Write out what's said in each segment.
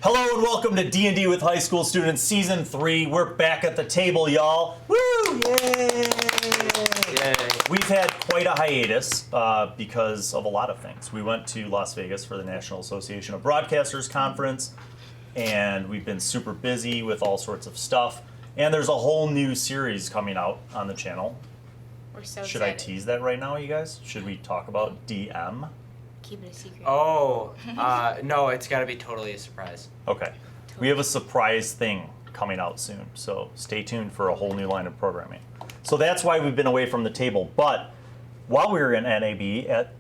Hello and welcome to D&D with High School Students Season 3. We're back at the table, y'all. Woo! Yay! Yay! We've had quite a hiatus because of a lot of things. We went to Las Vegas for the National Association of Broadcasters Conference, and we've been super busy with all sorts of stuff. And there's a whole new series coming out on the channel. We're so Should excited. I tease that right now, you guys? Should we talk about DM? Keep it a secret. Oh, no, it's got to be totally a surprise. Okay. We have a surprise thing coming out soon, so stay tuned for a whole new line of programming. So that's why we've been away from the table. But while we were in NAB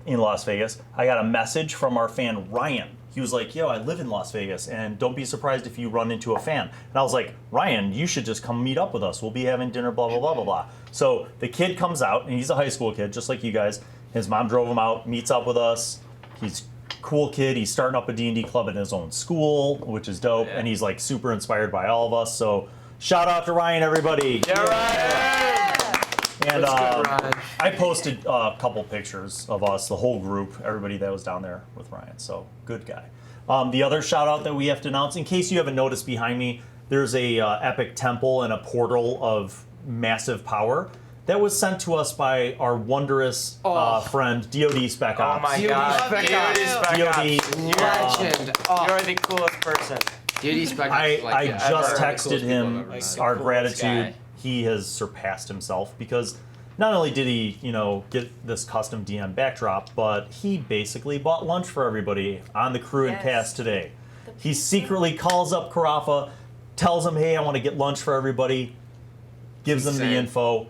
in Las Vegas, I got a message from our fan Ryan. He was like, yo, I live in Las Vegas, and don't be surprised if you run into a fan. And I was like, Ryan, you should just come meet up with us. We'll be having dinner, blah, blah, blah, blah, blah. So the kid comes out, and he's a high school kid, just like you guys. His mom drove him out, meets up with us. He's a cool kid. He's starting up a D&D club in his own school, which is dope. Yeah. And he's like super inspired by all of us. So shout out to Ryan, everybody. Yeah, Ryan! And I posted a couple pictures of us, the whole group, everybody that was down there with Ryan. So good guy. The other shout out that we have to announce, in case you haven't noticed behind me, there's a epic temple and a portal of massive power that was sent to us by our wondrous friend, DoD Spec Ops. Oh my God. DoD Spec Ops. Legend. You're the coolest person. DoD Spec Ops. I just texted him our gratitude. Guy. He has surpassed himself because not only did he, get this custom DM backdrop, but he basically bought lunch for everybody on the crew and cast today. He secretly calls up Carafa, tells him, hey, I want to get lunch for everybody, gives them the info,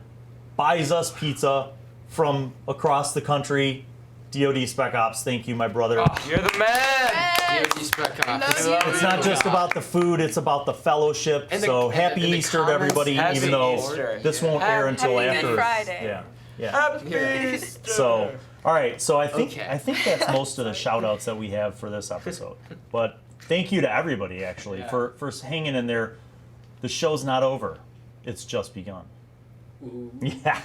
buys us pizza from across the country. DoD Spec Ops, thank you, my brother. Oh, you're the man! DoD Spec Ops. It's not just about the food, it's about the fellowship. So happy Easter to everybody, even though this won't air until after. Good Friday. Yeah. Happy Easter! So, all right. So I think that's most of the shout outs that we have for this episode. But thank you to everybody actually for hanging in there. The show's not over. It's just begun. Ooh. Yeah.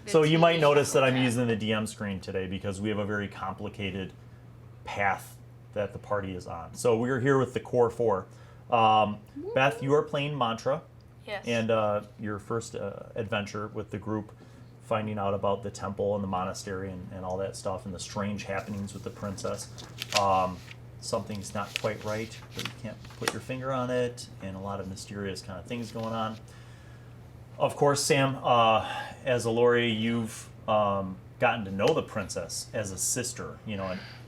So you might notice that I'm using the DM screen today because we have a very complicated path that the party is on. So we're here with the core four. Beth, you are playing Mantra. Yes. And your first adventure with the group, finding out about the temple and the monastery and all that stuff and the strange happenings with the princess. Something's not quite right, but you can't put your finger on it, and a lot of mysterious kind of things going on. Of course, Sam, as a Lori, you've gotten to know the princess as a sister,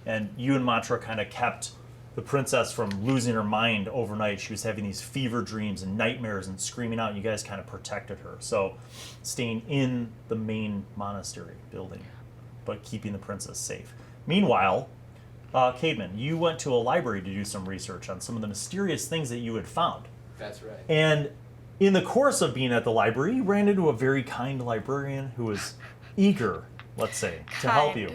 and you and Mantra kind of kept the princess from losing her mind overnight. She was having these fever dreams and nightmares and screaming out, and you guys kind of protected her. So staying in the main monastery building, but keeping the princess safe. Meanwhile, Cademan, you went to a library to do some research on some of the mysterious things that you had found. That's right. And in the course of being at the library, you ran into a very kind librarian who was eager, let's say, to help you.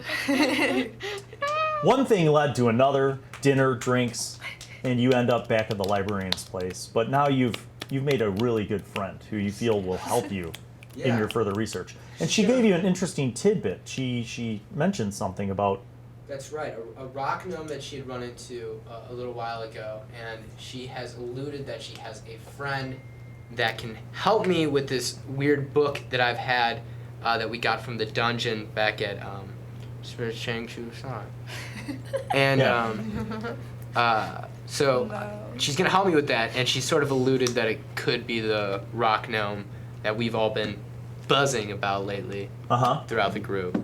One thing led to another, dinner, drinks, and you end up back at the librarian's place. But now you've made a really good friend who you feel will help you in your further research. And she gave you an interesting tidbit. She mentioned something about... That's right, a rock gnome that she had run into a little while ago, and she has alluded that she has a friend that can help me with this weird book that I've had that we got from the dungeon back at Spirit Chang Chu San. And so she's going to help me with that, and she sort of alluded that it could be the rock gnome that we've all been buzzing about lately throughout the group.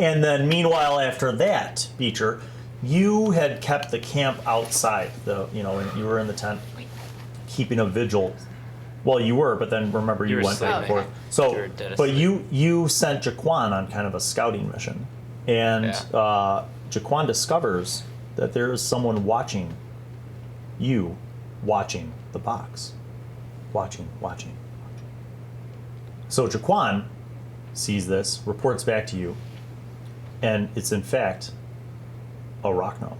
And then meanwhile, after that, Beecher, you had kept the camp outside, and you were in the tent keeping a vigil. Well, you were, but then remember you went back and forth. So, but you sent Jaquan on kind of a scouting mission, and Jaquan discovers that there is someone watching you, watching the box, watching. So Jaquan sees this, reports back to you, and it's in fact a rock gnome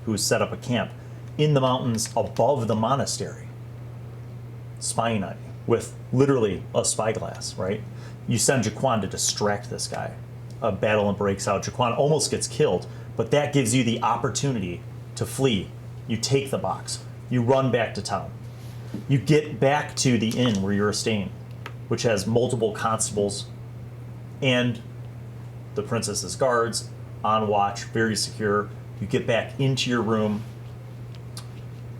who's set up a camp in the mountains above the monastery, spying on you with literally a spyglass, right? You send Jaquan to distract this guy. A battle breaks out. Jaquan almost gets killed, but that gives you the opportunity to flee You take the box. You run back to town. You get back to the inn where you're staying, which has multiple constables and the princess's guards on watch, very secure. You get back into your room.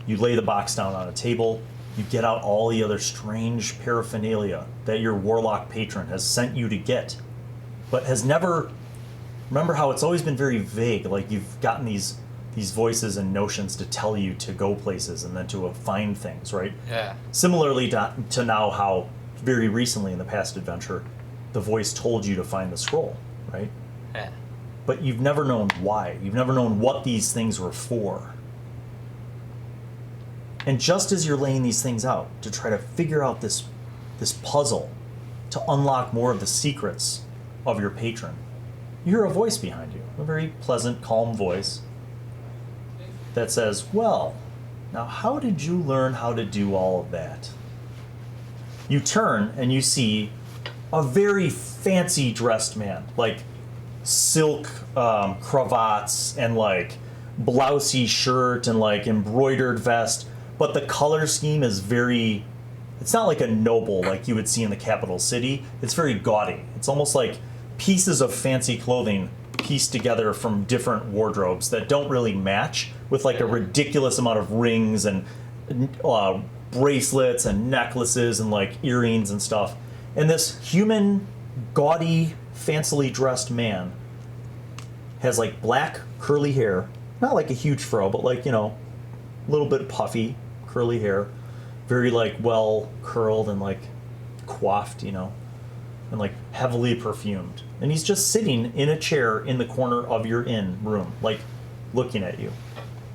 You lay the box down on a table. You get out all the other strange paraphernalia that your warlock patron has sent you to get, but has never... Remember how it's always been very vague, like you've gotten these voices and notions to tell you to go places and then to find things, right? Yeah. Similarly to now how very recently in the past adventure, the voice told you to find the scroll, right? Yeah. But you've never known why. You've never known what these things were for. And just as you're laying these things out to try to figure out this puzzle, to unlock more of the secrets of your patron, you hear a voice behind you, a very pleasant, calm voice that says, well, now how did you learn how to do all of that? You turn and you see a very fancy dressed man, like silk cravats and like blousey shirt and like embroidered vest, but the color scheme is very, it's not like a noble like you would see in the capital city. It's very gaudy. It's almost like pieces of fancy clothing pieced together from different wardrobes that don't really match, with like a ridiculous amount of rings and bracelets and necklaces and like earrings and stuff. And this human, gaudy, fancily dressed man has like black curly hair, not like a huge fro, but like, you know, a little bit puffy curly hair, very like well curled and like coiffed, you know, and like heavily perfumed. And he's just sitting in a chair in the corner of your inn room, like looking at you.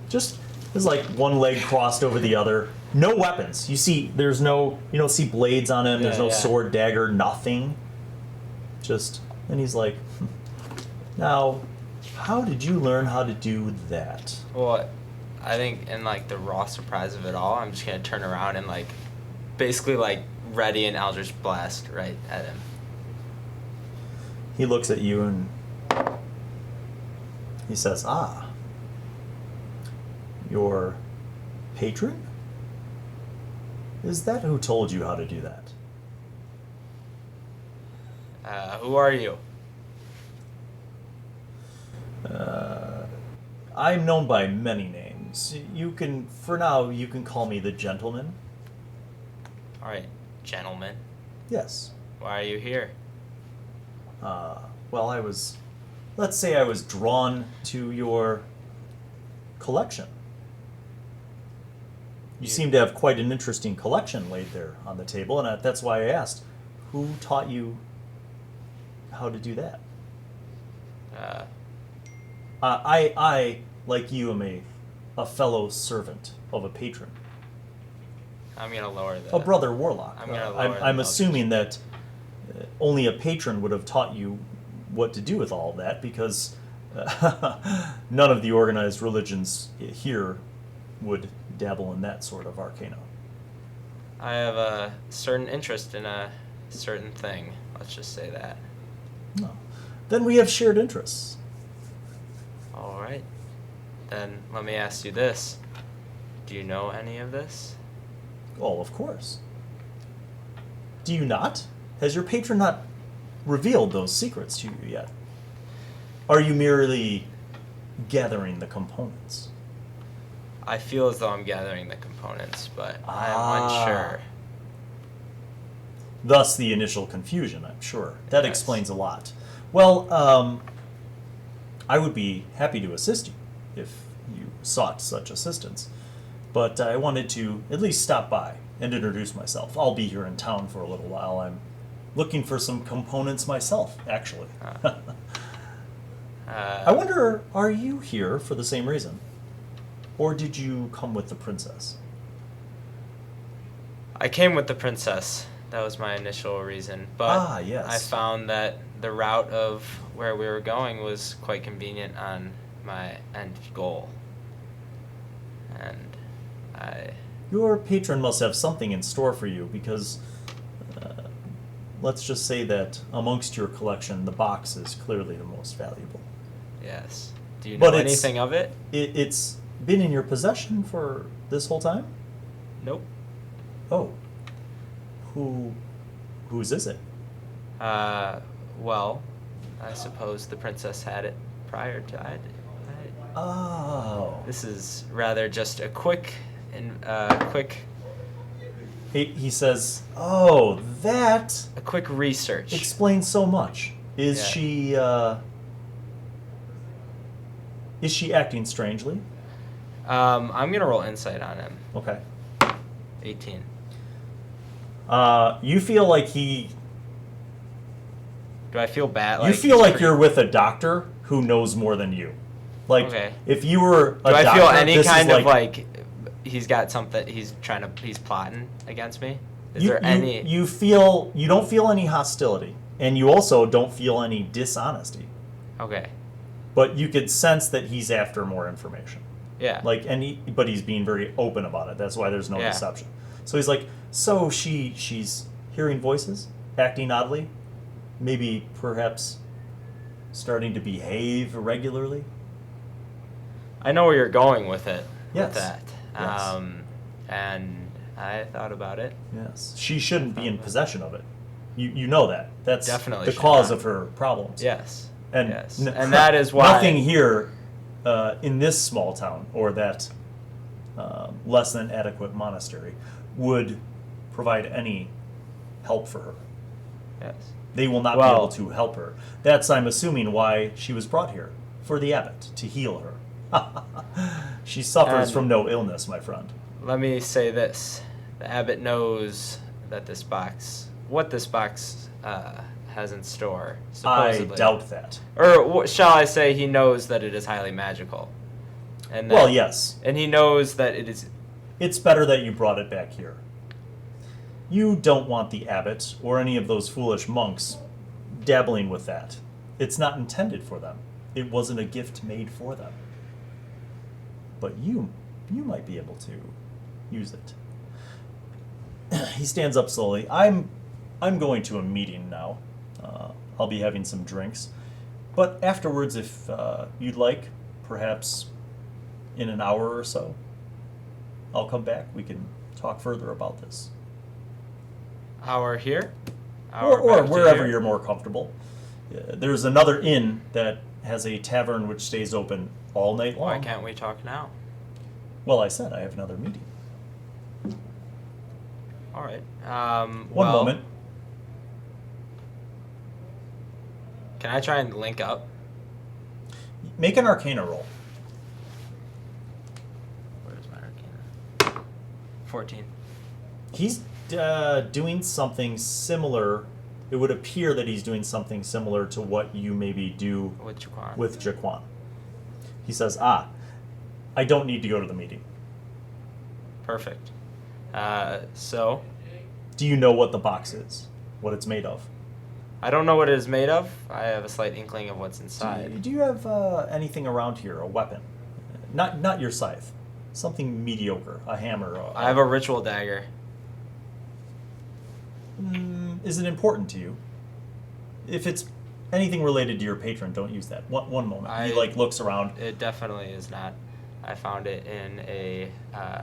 Just there's like one leg crossed over the other. No weapons. You don't see blades on him. There's no sword, dagger, nothing. Just, and he's like, now, how did you learn how to do that? Well, I think in like the raw surprise of it all, I'm just gonna turn around and like, basically like ready an Eldritch Blast right at him. He looks at you and he says, ah, your patron? Is that who told you how to do that? Who are you? I'm known by many names. For now, you can call me the gentleman. Alright, gentlemen. Yes. Why are you here? Well, let's say I was drawn to your collection. You seem to have quite an interesting collection laid there on the table, and that's why I asked, who taught you how to do that? I, like you, am a fellow servant of a patron. I'm gonna lower the... A brother warlock. I'm gonna lower I'm the assuming that only a patron would have taught you what to do with all of that, because none of the organized religions here would dabble in that sort of arcana. I have a certain interest in a certain thing. Let's just say that. No. Then we have shared interests. All right. Then let me ask you this. Do you know any of this? Oh, of course. Do you not? Has your patron not revealed those secrets to you yet? Are you merely gathering the components? I feel as though I'm gathering the components, but I'm unsure. Thus the initial confusion, I'm sure. That Yes. explains a lot. Well, I would be happy to assist you if you sought such assistance. But I wanted to at least stop by and introduce myself. I'll be here in town for a little while. I'm looking for some components myself, actually. I wonder, are you here for the same reason? Or did you come with the princess? I came with the princess. That was my initial reason. But yes. I found that the route of where we were going was quite convenient on my end goal. And Your patron must have something in store for you, because let's just say that amongst your collection, the box is clearly the most valuable. Yes. Do you know anything of it? It's been in your possession for this whole time? Nope. Oh. Whose is it? Well, I suppose the princess had it prior to Oh. This is rather just a quick. He says, "Oh, that A quick research. explains so much. Is Yeah. she acting strangely?" I'm gonna roll insight on him. Okay. 18. You feel like he. Do I feel bad? You feel like you're with a doctor who knows more than you. Like, Okay. if you were a Do I doctor, feel any this is kind of like he's got something he's plotting against me? Is there any? You don't feel any hostility, and you also don't feel any dishonesty. Okay. But you could sense that he's after more information. Yeah. Like, but he's being very open about it. That's why there's no deception. So he's like, so she's hearing voices, acting oddly, maybe perhaps starting to behave irregularly. I know where you're going with it. Yes. With that. Yes. And I thought about it. Yes. She shouldn't be in possession of it. You know that. That's Definitely the should cause not. of her problems. Yes. And yes. And that is why nothing here in this small town or that less than adequate monastery would provide any help for her. Yes. They will not be able to help her. That's, I'm assuming, why she was brought here, for the abbot, to heal her. She suffers from no illness, my friend. Let me say this. The abbot knows that what this box has in store, supposedly. I doubt that. Or shall I say he knows that it is highly magical. And that, Well, yes. And he knows that it is... It's better that you brought it back here. You don't want the abbot or any of those foolish monks dabbling with that. It's not intended for them. It wasn't a gift made for them. But you might be able to use it. He stands up slowly. I'm going to a meeting now. I'll be having some drinks. But afterwards, if you'd like, perhaps in an hour or so, I'll come back. We can talk further about this. Hour here? Or back to wherever here? you're more comfortable. There's another inn that has a tavern which stays open all night long. Why can't we talk now? Well, I said I have another meeting. All right. One moment. Can I try and link up? Make an Arcana roll. Where's my Arcana? 14. He's doing something similar. It would appear that he's doing something similar to what you maybe do with Jaquan. He says, I don't need to go to the meeting. Perfect. So? Do you know what the box is? What it's made of? I don't know what it is made of. I have a slight inkling of what's inside. Do you have anything around here? A weapon? Not your scythe. Something mediocre. A hammer. I have a ritual dagger. Is it important to you? If it's anything related to your patron, don't use that. One moment. He looks around. It definitely is not. I found it in a...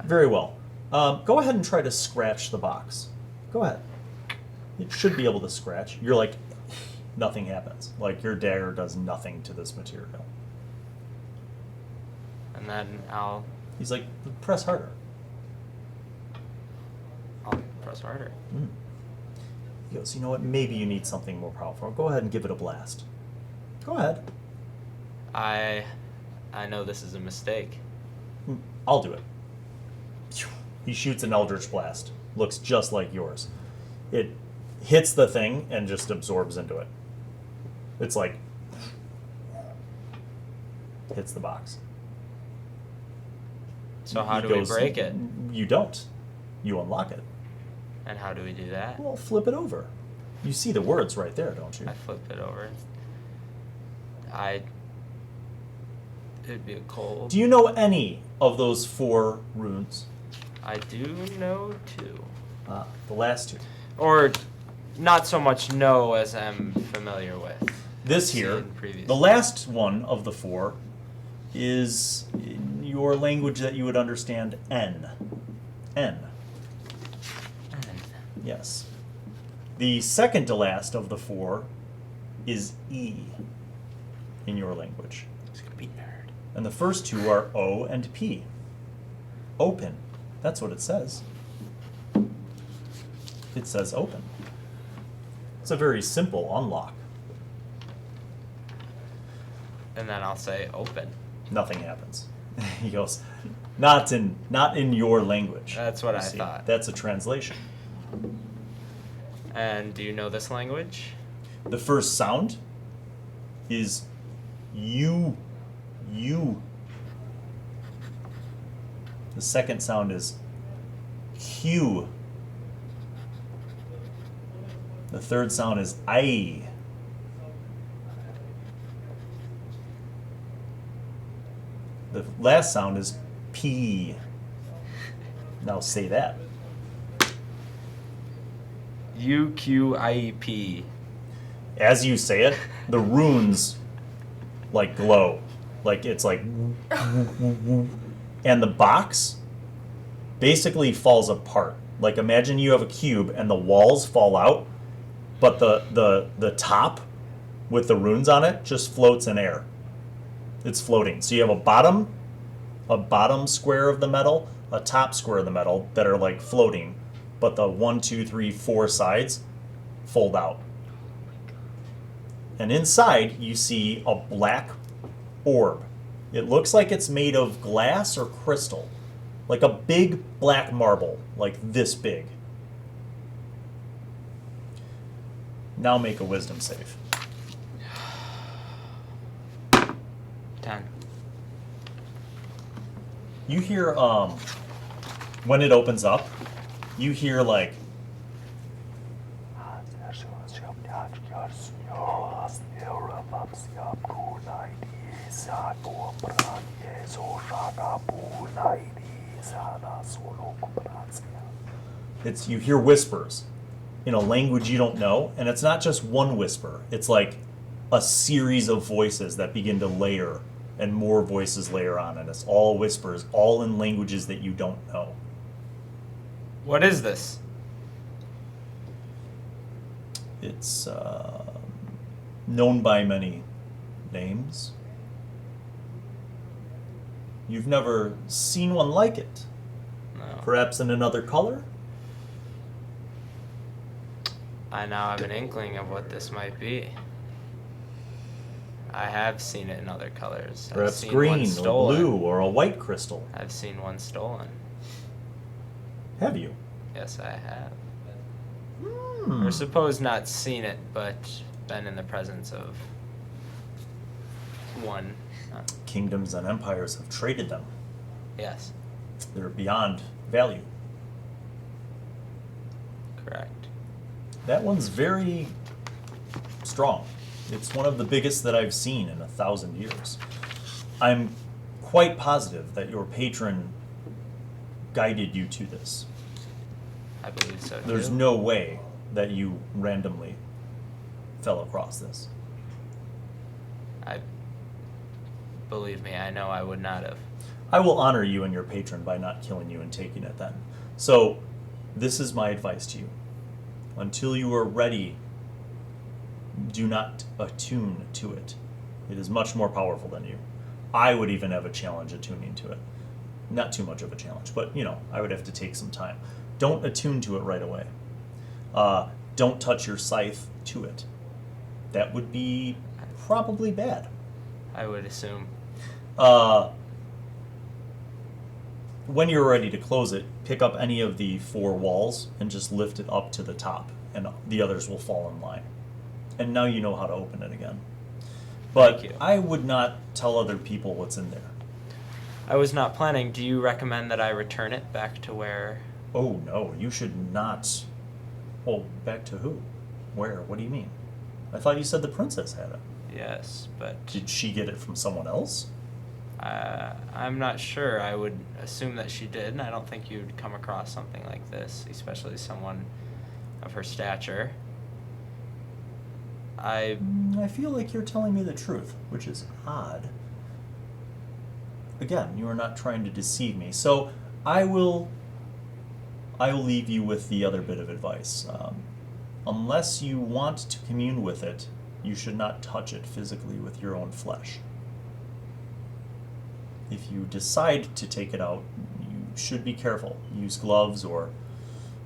Very well. Go ahead and try to scratch the box. Go ahead. It should be able to scratch. You're like, nothing happens. Like, your dagger does nothing to this material. And then I'll He's like, press harder. press harder. He goes, you know what? Maybe you need something more powerful. Go ahead and give it a blast. Go ahead. I know this is a mistake. I'll do it. He shoots an Eldritch Blast. Looks just like yours. It hits the thing and just absorbs into it. It's like... hits the box. So how He do we goes, break it? You don't. You unlock it. And how do we do that? Well, flip it over. You see the words right there, don't you? I flip it over. It'd be a cold. Do you know any of those 4 runes? I do know 2. The last 2. Or not so much know as I'm familiar with. This here, Seen previously. the last one of the 4 is, your language that you would understand, N. N. Yes. The second to last of the 4 is E in your language. It's gonna be nerd. And the first 2 are O and P. Open. That's what it says. It says open. It's a very simple unlock. And then I'll say open. Nothing happens. He goes, not in your language. That's what You I see. thought. That's a translation. And do you know this language? The first sound is you. The second sound is Q. The third sound is I. The last sound is P. Now say that. UQIEP. As you say it, the runes like glow. Like it's like and the box basically falls apart. Like imagine you have a cube and the walls fall out, but the top with the runes on it just floats in air. It's floating. So you have a bottom square of the metal, a top square of the metal that are like floating, but the 1, 2, 3, 4 sides fold out. And inside you see a black orb. It looks like it's made of glass or crystal. Like a big black marble, like this big. Now make a wisdom save. 10. You hear, when it opens up, you hear like, you hear whispers in a language you don't know, and it's not just one whisper. It's like a series of voices that begin to layer, and more voices layer on, and it's all whispers, all in languages that you don't know. What is this? It's known by many names. You've never seen one like it. No. Perhaps in another color? I now have an inkling of what this might be. I have seen it in other colors. I've Perhaps seen green one or stolen. blue or a white crystal. I've seen one stolen. Have you? Yes, I have. Hmm. Or suppose not seen it, but been in the presence of one. Kingdoms and empires have traded them. Yes, They're beyond value. correct. That one's very strong. It's one of the biggest that I've seen in 1,000 years. I'm quite positive that your patron guided you to this. I believe so. There's too. no way that you randomly fell across this. Believe me, I know I would not have. I will honor you and your patron by not killing you and taking it then. So, this is my advice to you. Until you are ready, do not attune to it. It is much more powerful than you. I would even have a challenge attuning to it. Not too much of a challenge, but I would have to take some time. Don't attune to it right away. Don't touch your scythe to it. That would be probably bad. I would assume. When you're ready to close it, pick up any of the 4 walls and just lift it up to the top, and the others will fall in line. And now you know how to open it again. But Thank you. I would not tell other people what's in there. I was not planning. Do you recommend that I return it back to where? Oh no, you should not. Oh, back to who? Where? What do you mean? I thought you said the princess had it. Yes, but Did she get it from someone else? I'm not sure. I would assume that she did. I don't think you'd come across something like this, especially someone of her stature. I feel like you're telling me the truth, which is odd. again, you are not trying to deceive me. So I will leave you with the other bit of advice. Unless you want to commune with it, you should not touch it physically with your own flesh. If you decide to take it out, you should be careful. Use gloves or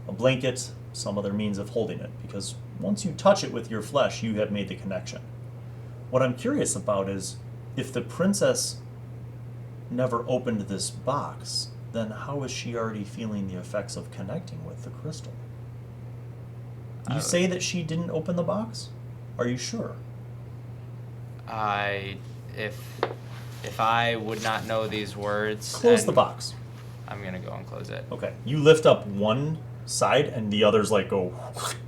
a blanket, some other means of holding it, because once you touch it with your flesh, you have made the connection. What I'm curious about is, if the princess never opened this box, then how is she already feeling the effects of connecting with the crystal? You say that she didn't open the box? Are you sure? If I would not know these words, Close the box. I'm gonna go and close it. Okay. You lift up one side and the others like go,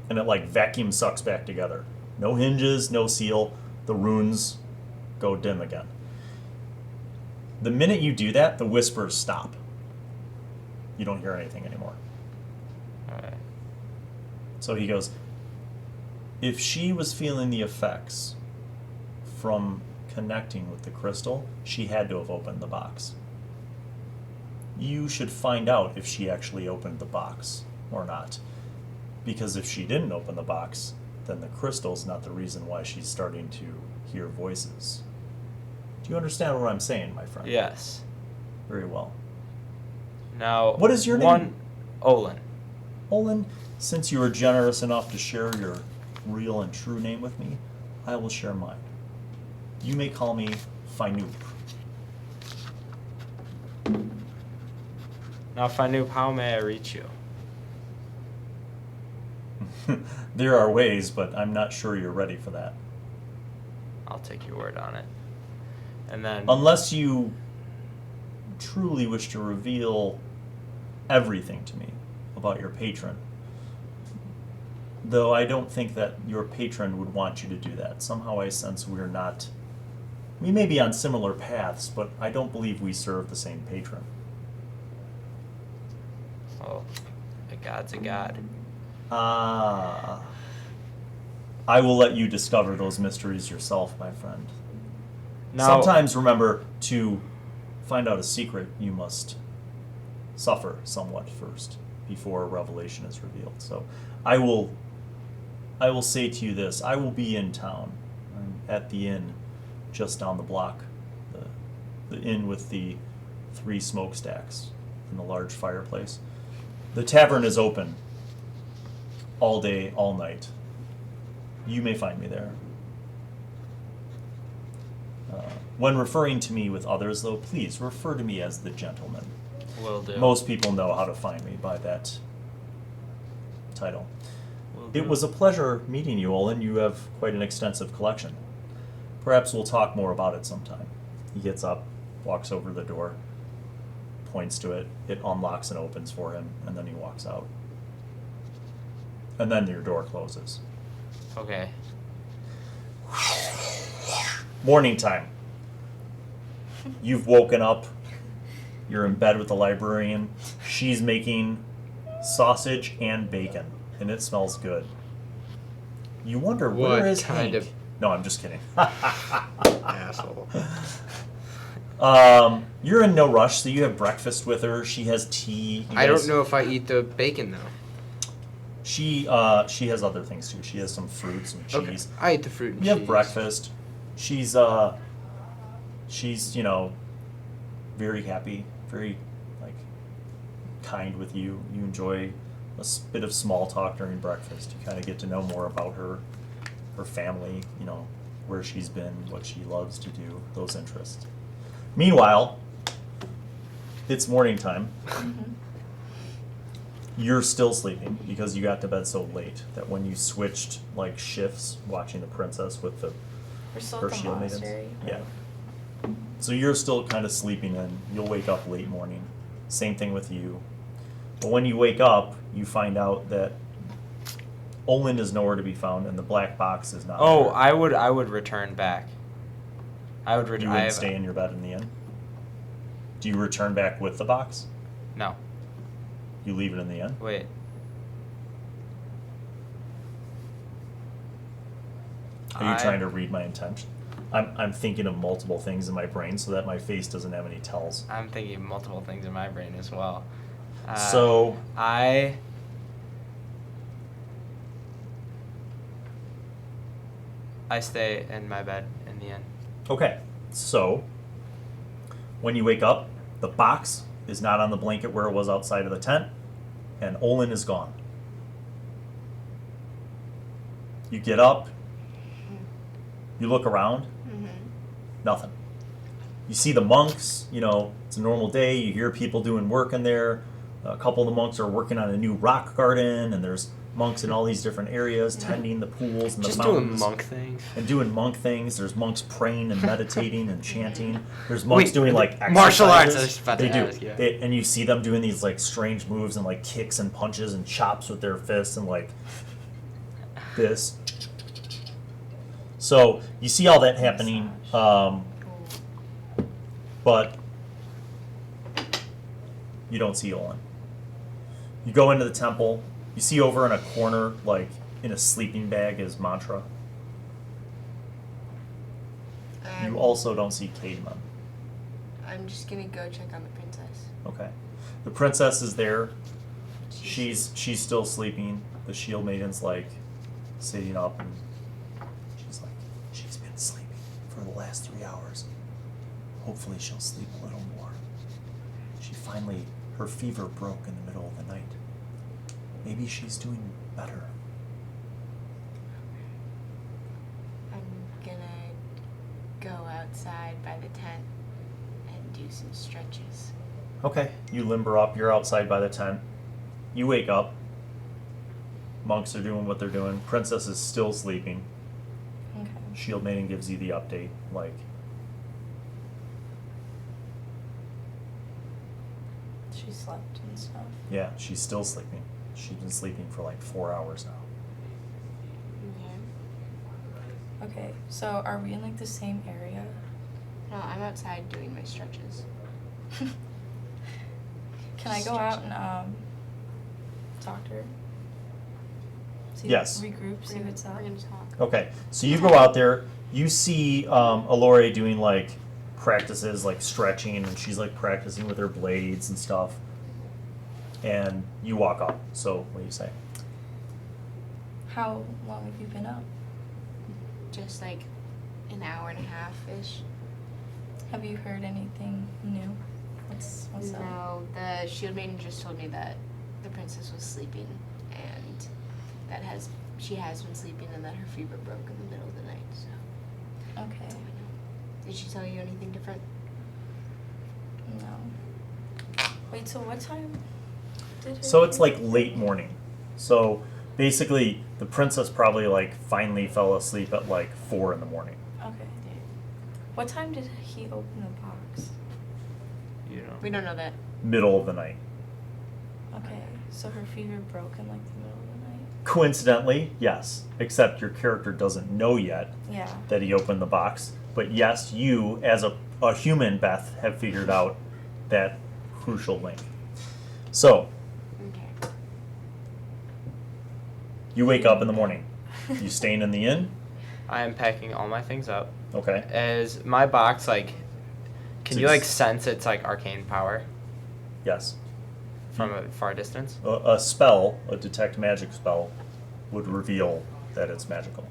and it like vacuum sucks back together. No hinges, no seal. The runes go dim again. The minute you do that, the whispers stop. You don't hear anything anymore. Alright. So he goes, if she was feeling the effects from connecting with the crystal, she had to have opened the box. You should find out if she actually opened the box or not. Because if she didn't open the box, then the crystal's not the reason why she's starting to hear voices. Do you understand what I'm saying, my friend? Yes. Very well. Now, What is your name? Olan. Olin, since you were generous enough to share your real and true name with me, I will share mine. You may call me Finoop. Now, Finoop, how may I reach you? There are ways, but I'm not sure you're ready for that. I'll take your word on it. And then... Unless you truly wish to reveal everything to me about your patron. Though I don't think that your patron would want you to do that. Somehow I sense we may be on similar paths, but I don't believe we serve the same patron. Oh, a god's a god. I will let you discover those mysteries yourself, my friend. Now, Sometimes, remember, to find out a secret, you must suffer somewhat first before a revelation is revealed. So I will say to you this. I will be in town. I'm at the inn just down the block. The inn with the 3 smokestacks and the large fireplace. The tavern is open all day, all night. You may find me there. When referring to me with others, though, please refer to me as the gentleman. Will do. Most people know how to find me by that title. Will do. It was a pleasure meeting you, Olin. You have quite an extensive collection. Perhaps we'll talk more about it sometime. He gets up, walks over to the door, points to it. It unlocks and opens for him, and then he walks out. And then your door closes. Okay. Morning time. You've woken up. You're in bed with the librarian. She's making sausage and bacon, and it smells good. You wonder, where is kind Hank? of- No, I'm just kidding. Asshole. You're in no rush, so you have breakfast with her. She has tea. I don't know if I eat the bacon though. She has other things too. She has some fruit, some Okay. cheese. I eat the fruit and You cheese. have breakfast. She's very happy, very kind with you. You enjoy a bit of small talk during breakfast. You kind of get to know more about her family, where she's been, what she loves to do, those interests. Meanwhile, it's morning time. You're still sleeping because you got to bed so late that when you switched shifts watching the princess with We're still her at the shield maidens. monastery. Yeah. So you're still kind of sleeping in. You'll wake up late morning. Same thing with you. But when you wake up, you find out that Olin is nowhere to be found and the black box is not Oh, there. I would return back. I would You return. wouldn't stay in your bed in the inn? Do you return back with the box? No. You leave it in the inn? Wait. Are you trying to read my intention? I'm thinking of multiple things in my brain so that my face doesn't have any tells. I'm thinking of multiple things in my brain as well. So I stay in my bed in the end. okay, so when you wake up, the box is not on the blanket where it was outside of the tent, and Olan is gone. You get up, you look around, nothing. You see the monks, you know, it's a normal day, you hear people doing work in there. A couple of the monks are working on a new rock garden, and there's monks in all these different areas tending the pools and the Just fountains. doing monk things. And doing monk things. There's monks praying and meditating and chanting. There's monks doing like exercises. martial arts, I was about to They do. ask, yeah. And you see them doing these like strange moves and like kicks and punches and chops with their fists and like this. So you see all that happening, but you don't see Olan. You go into the temple. You see over in a corner, like in a sleeping bag, is Mantra. You also don't see Cademan. I'm just gonna go check on the princess. Okay. The princess is there. She's still sleeping. The shield maiden's like sitting up, and she's like, she's been sleeping for the last 3 hours. Hopefully she'll sleep a little more. She finally, her fever broke in the middle of the night. Maybe she's doing better. I'm gonna go outside by the tent and do some stretches. Okay, you limber up, you're outside by the tent. You wake up. Monks are doing what they're doing. Princess is still sleeping. Okay. Shield Maiden gives you the update, like, She slept and stuff. yeah, she's still sleeping. She's been sleeping for like 4 hours now. Yeah. Okay, so are we in like the same area? No, I'm outside doing my stretches. Can I go out and talk to her? See, Yes. Regroup, see what's up. We're gonna talk. Okay, so you go out there, you see Alore doing like practices, like stretching, and she's like practicing with her blades and stuff. And you walk up. So what do you say? How long have you been up? Just like an hour and a half ish. Have you heard anything new? What's up? No, the shield maiden just told me that the princess was sleeping and that she has been sleeping and that her fever broke in the middle of the night. So Okay. that's all I know. Did she tell you anything different? No. Wait, so what time did her So it's fever- like late morning. So basically, the princess probably like finally fell asleep at like 4 in the morning. Okay. What time did he open the box? You know. We don't know that. Middle of the night. Okay, so her fever broke in like the middle of the night? Coincidentally, yes. Except your character doesn't know yet Yeah. that he opened the box. But yes, you, as a human, Beth, have figured out that crucial link. So, Okay. you wake up in the morning. You staying in the inn? I am packing all my things up. Okay. Is my box like? Can So you like it's- sense its like arcane power Yes. from a far distance? A spell, a detect magic spell, would reveal that it's magical.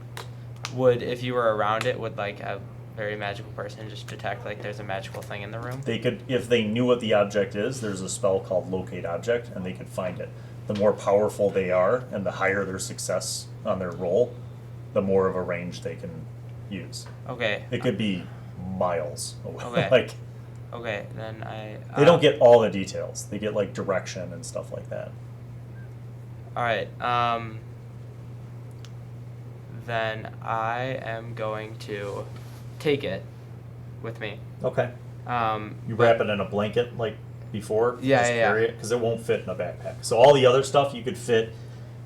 Would, if you were around it, would like a very magical person just detect like there's a magical thing in the room? They could, if they knew what the object is, there's a spell called Locate Object, and they could find it. The more powerful they are, and the higher their success on their roll, the more of a range they can use. Okay. It could be miles away. Okay. Like, Okay, then I. they don't get all the details. They get like direction and stuff like that. All right. Then I am going to take it with me. Okay. You but- wrap it in a blanket like before. Yeah, just yeah, yeah. carry it because it won't fit in a backpack. So all the other stuff you could fit.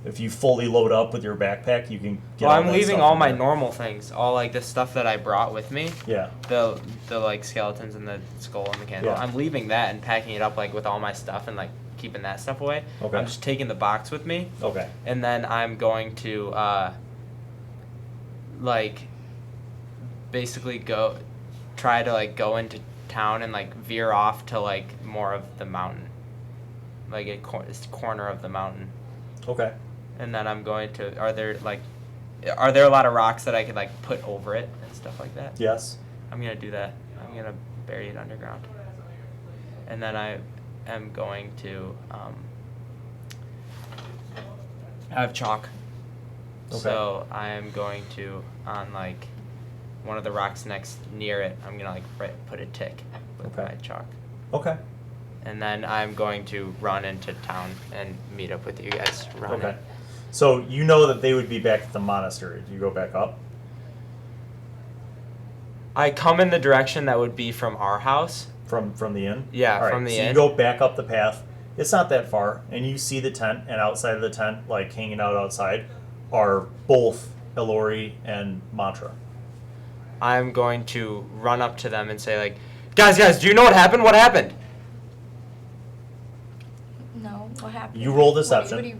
If you fully load up with your backpack, you can get. Well, all I'm that leaving stuff all in my there. normal things, all like the stuff that I brought with me, Yeah. the like skeletons and the skull and the candle. Yeah. I'm leaving that and packing it up like with all my stuff and like keeping that stuff away. Okay. I'm just taking the box with me, Okay. and then I'm going to like basically try to like go into town and like veer off to like more of the mountain, like it's corner of the mountain. Okay. And then I'm going to. Are there a lot of rocks that I could like put over it and stuff like that? Yes. I'm gonna do that. I'm gonna bury it underground. And then I am going to. I have chalk. Okay. So I am going to on like one of the rocks near it. I'm gonna like put a tick with Okay. my chalk. Okay. And then I'm going to run into town and meet up with you guys. Run Okay. So you know that they would be back at the monastery. Do you go back up? I come in the direction that would be from our house. From the inn? Yeah, All right, from the so inn. you go back up the path. It's not that far, and you see the tent, and outside of the tent, like hanging out outside, are both Elori and Mantra. I'm going to run up to them and say like, guys, do you know what happened? What happened? No, what happened? You roll deception, What do you,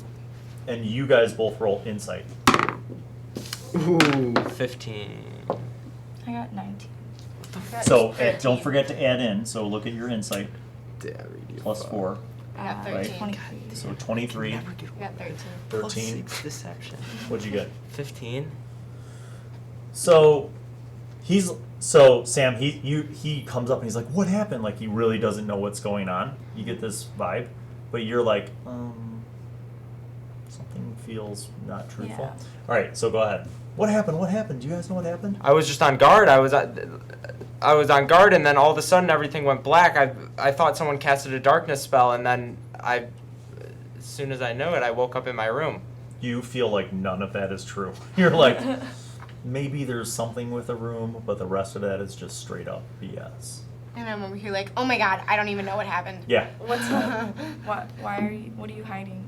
and you guys both roll insight. Ooh. 15. I got 19. So 13. don't forget to add in. So look at your insight plus 4. I got Right. 13. 23. So 23, I got 13. 13. Deception. What'd you get? 15. So Sam, he comes up and he's like, "What happened?" Like he really doesn't know what's going on. You get this vibe, but you're like, something feels not truthful. Yeah. All right, so go ahead. What happened? What happened? Do you guys know what happened? I was just on guard. I was on guard, and then all of a sudden everything went black. I thought someone casted a darkness spell, and then as soon as I knew it, I woke up in my room. You feel like none of that is true. You're like, maybe there's something with the room, but the rest of that is just straight up BS. And I'm over here like, oh my god, I don't even know what happened. Yeah. What's why are you? What are you hiding?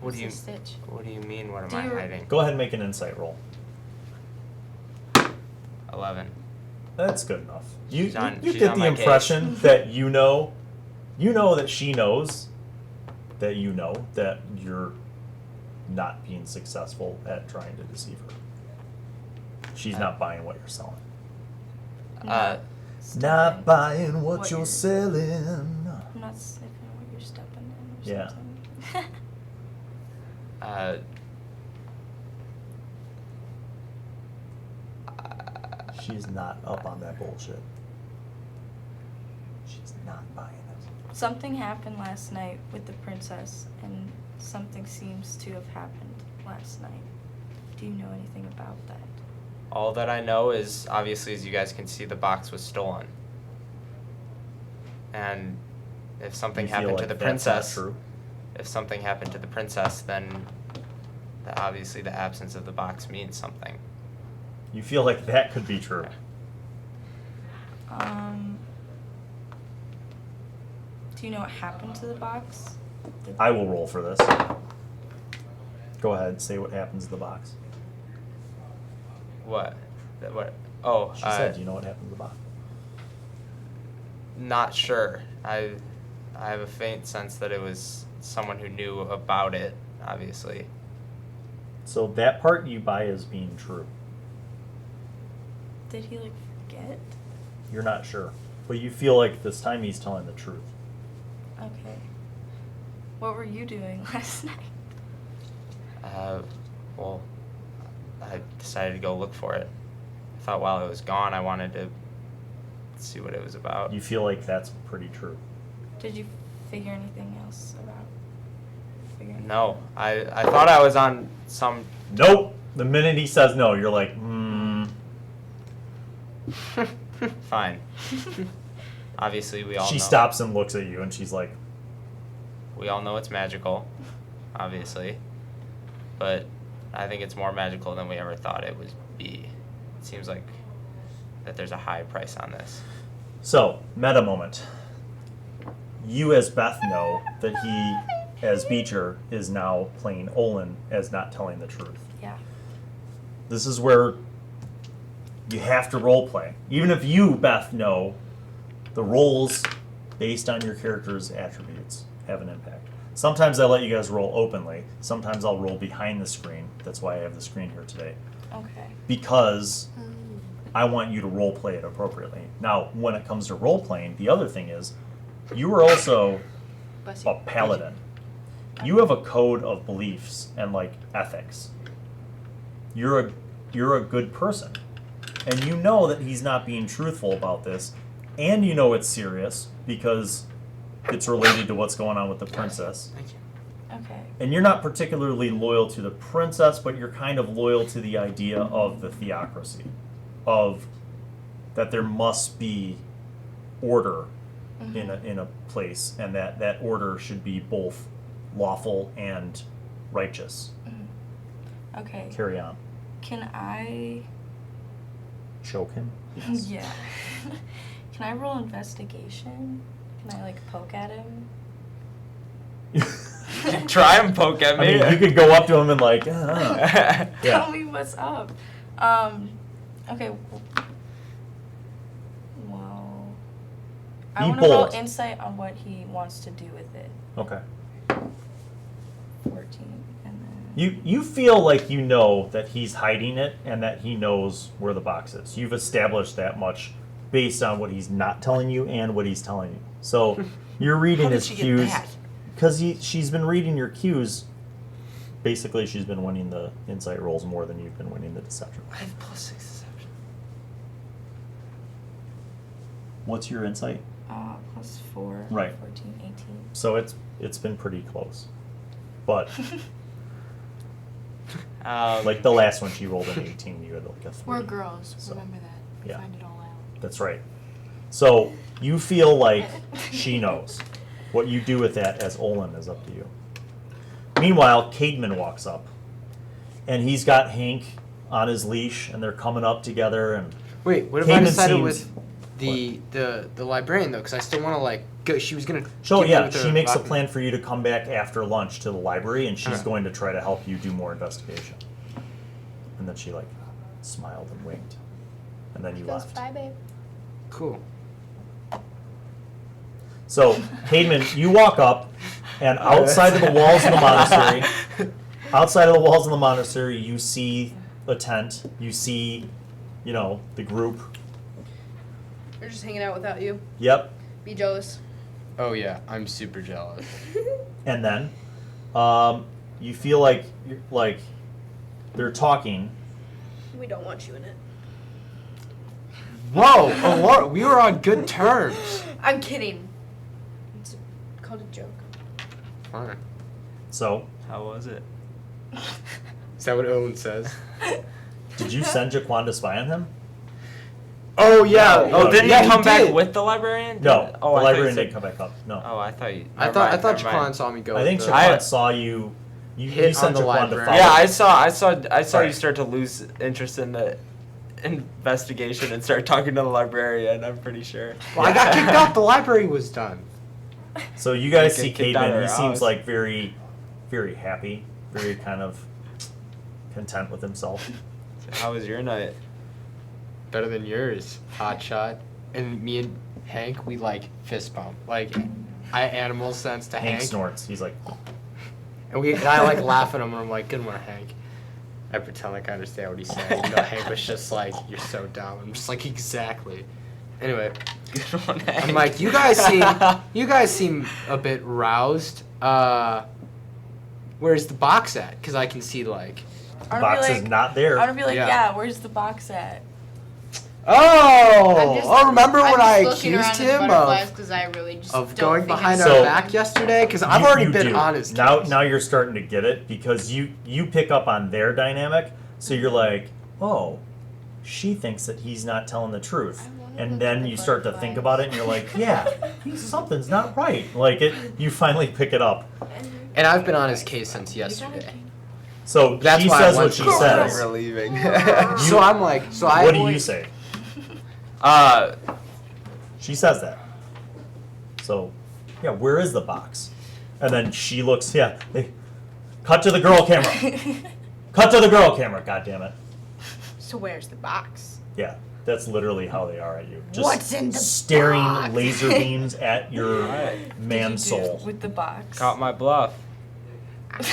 What do you the stitch? What do you mean? What am Do I you- hiding? Go ahead and make an insight roll. 11. That's good enough. You She's on- you she's get on the my impression that you know that she knows that you know that you're not being successful at trying to deceive her. She's not buying what you're selling. Uh, Not buying what, What you're you're- selling. I'm not sniffing what you're stepping in. Yeah. Something. She's not up on that bullshit. She's not buying it. Something happened last night with the princess, and something seems to have happened last night. Do you know anything about that? all that I know is, obviously, as you guys can see, the box was stolen. And if something You feel happened like to the that's not princess, true? if something happened to the princess, then obviously the absence of the box means something. You feel like that could be true. Do you know what happened to the box? I will roll for this. Go ahead, say what happens to the box. What? What? Oh, She said, do you know what happened to the box? Not sure. I have a faint sense that it was someone who knew about it, obviously. So that part you buy as being true. Did he forget? You're not sure. But you feel like this time he's telling the truth. Okay. What were you doing last night? Well, I decided to go look for it. I thought while it was gone, I wanted to see what it was about. You feel like that's pretty true. Did you figure anything else about figuring? No, I thought I was on some. Nope. The minute he says no, you're like, Fine. Obviously, we all She know. stops and looks at you, and she's like, We all know it's magical, obviously. But I think it's more magical than we ever thought it would be. It seems like that there's a high price on this. So, meta moment. You as Beth know that he, as Beecher, is now playing Olan as not telling the truth. Yeah. This is where you have to role play. Even if you, Beth, know the roles based on your character's attributes have an impact. Sometimes I let you guys roll openly. Sometimes I'll roll behind the screen. That's why I have the screen here today. Okay. because I want you to role play it appropriately. Now, when it comes to role playing, the other thing is, you are also Bless a you. paladin. You have a code of beliefs and like ethics. You're a good person, and you know that he's not being truthful about this, and you know it's serious because it's related to what's going on with the princess. Thank you. Okay. And you're not particularly loyal to the princess, but you're kind of loyal to the idea of the theocracy, of that there must be order in a place, and that order should be both lawful and righteous. Okay. Carry on. Can I? Choke him? Yes. Yeah. Can I roll investigation? Can I like poke at him? Try and poke at I me. mean, you could go up to him and like, Tell yeah. me what's up. Okay. Well, I Be want to roll bold. insight on what he wants to do with it. Okay. 14, and then. You feel like you know that he's hiding it and that he knows where the box is. You've established that much based on what he's not telling you and what he's telling you. So you're reading How did his she get cues that? because she's been reading your cues. Basically, she's been winning the insight rolls more than you've been winning the deception. I have +6 deception. What's your insight? +4. Right. 14, 18. So it's been pretty close, but like the last one she rolled an 18, you had like a 3. We're girls. So, Remember that. We yeah. find it all out. That's right. So you feel like she knows. What you do with that as Olan is up to you. Meanwhile, Cademan walks up, and he's got Hank on his leash, and they're coming up together. And Wait, what if I Cademan decided seems- with the librarian though? Because I still want to like go. She was gonna. So give me yeah, with she her makes a rock- plan for you to come back after lunch to the library, and she's Uh-huh. going to try to help you do more investigation. And then she like smiled and winked, and then you Goes, left. bye, babe. Cool. So, Cademan, you walk up, and outside of the walls of the monastery, you see a tent. You see, the group. We're just hanging out without you. Yep. Be jealous. Oh yeah, I'm super jealous. And then, you feel like they're talking. We don't want you in it. Whoa, Aurora, we were on good terms. I'm kidding. It's called a joke. Fine. So, How was it? Is that what Owen says? did you send Jaquan to spy on him? Oh yeah. No, Didn't yeah, you come back did. with the librarian? No, Oh, the I thought you librarian said- didn't come back up. No. Oh, I thought you. I never thought mind, never Jaquan mind. saw me go. I think with the- Jaquan saw you. You Hit sent on the Jaquan to librarian. follow. Yeah, I saw Right. you start to lose interest in the investigation and start talking to the librarian. I'm pretty sure. Well, I got kicked out. The library was done. So you guys You see get kicked out of Cademan. He her seems house. like very, very happy, very kind of content with himself. How was your night? Better than yours, hotshot. And me and Hank, we like fist bump. Like, I animal sense to Hank Hank. snorts. He's like, And I like laugh at him, and I'm like, "Good one, Hank." I pretend like I understand what he's saying. Hank was just like, "You're so dumb." I'm just like, "Exactly." Anyway, Good one, I'm Hank. like, you guys seem a bit roused. Where's the box at? Because I can see like. the box is not there. I want to be like, Yeah. yeah, where's the box at? Oh, remember when I looking accused around at him butterflies of 'cause I really just don't going think behind it's- our So- back yesterday? Because I've You- already you been do. on his Now, case. now you're starting to get it because you pick up on their dynamic. So you're like, oh, she thinks that he's not telling the truth. I wanna And look then at the you start to think butterflies. about it, and you're like, yeah, something's not right. Like it, you finally pick it up. And I've been on his case since yesterday. So That's she why I says went what she to the says. We're leaving. So I'm like, What do you say? She says that. So, yeah, where is the box? And then she looks, yeah, cut to the girl camera. Cut to the girl camera, goddammit. So where's the box? Yeah, that's literally how they are at you. Just What's in the staring box? laser beams at your Right. man's What did you do soul. with the box. Caught my bluff.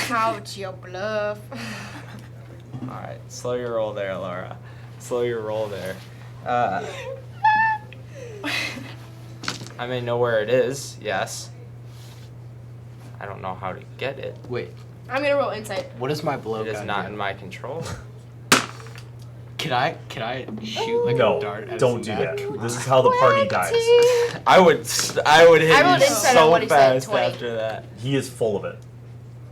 Couch your bluff. Alright, slow your roll there, Laura. Slow your roll there. I may know where it is, yes. I don't know how to get it. Wait, I'm gonna roll insight. what does my blow It is gun not do? in my control. Can I shoot like a No, dart at don't his do neck? that. This is how the party dies. I would hit I rolled you insight on so what he said, fast 20. after that. He is full of it.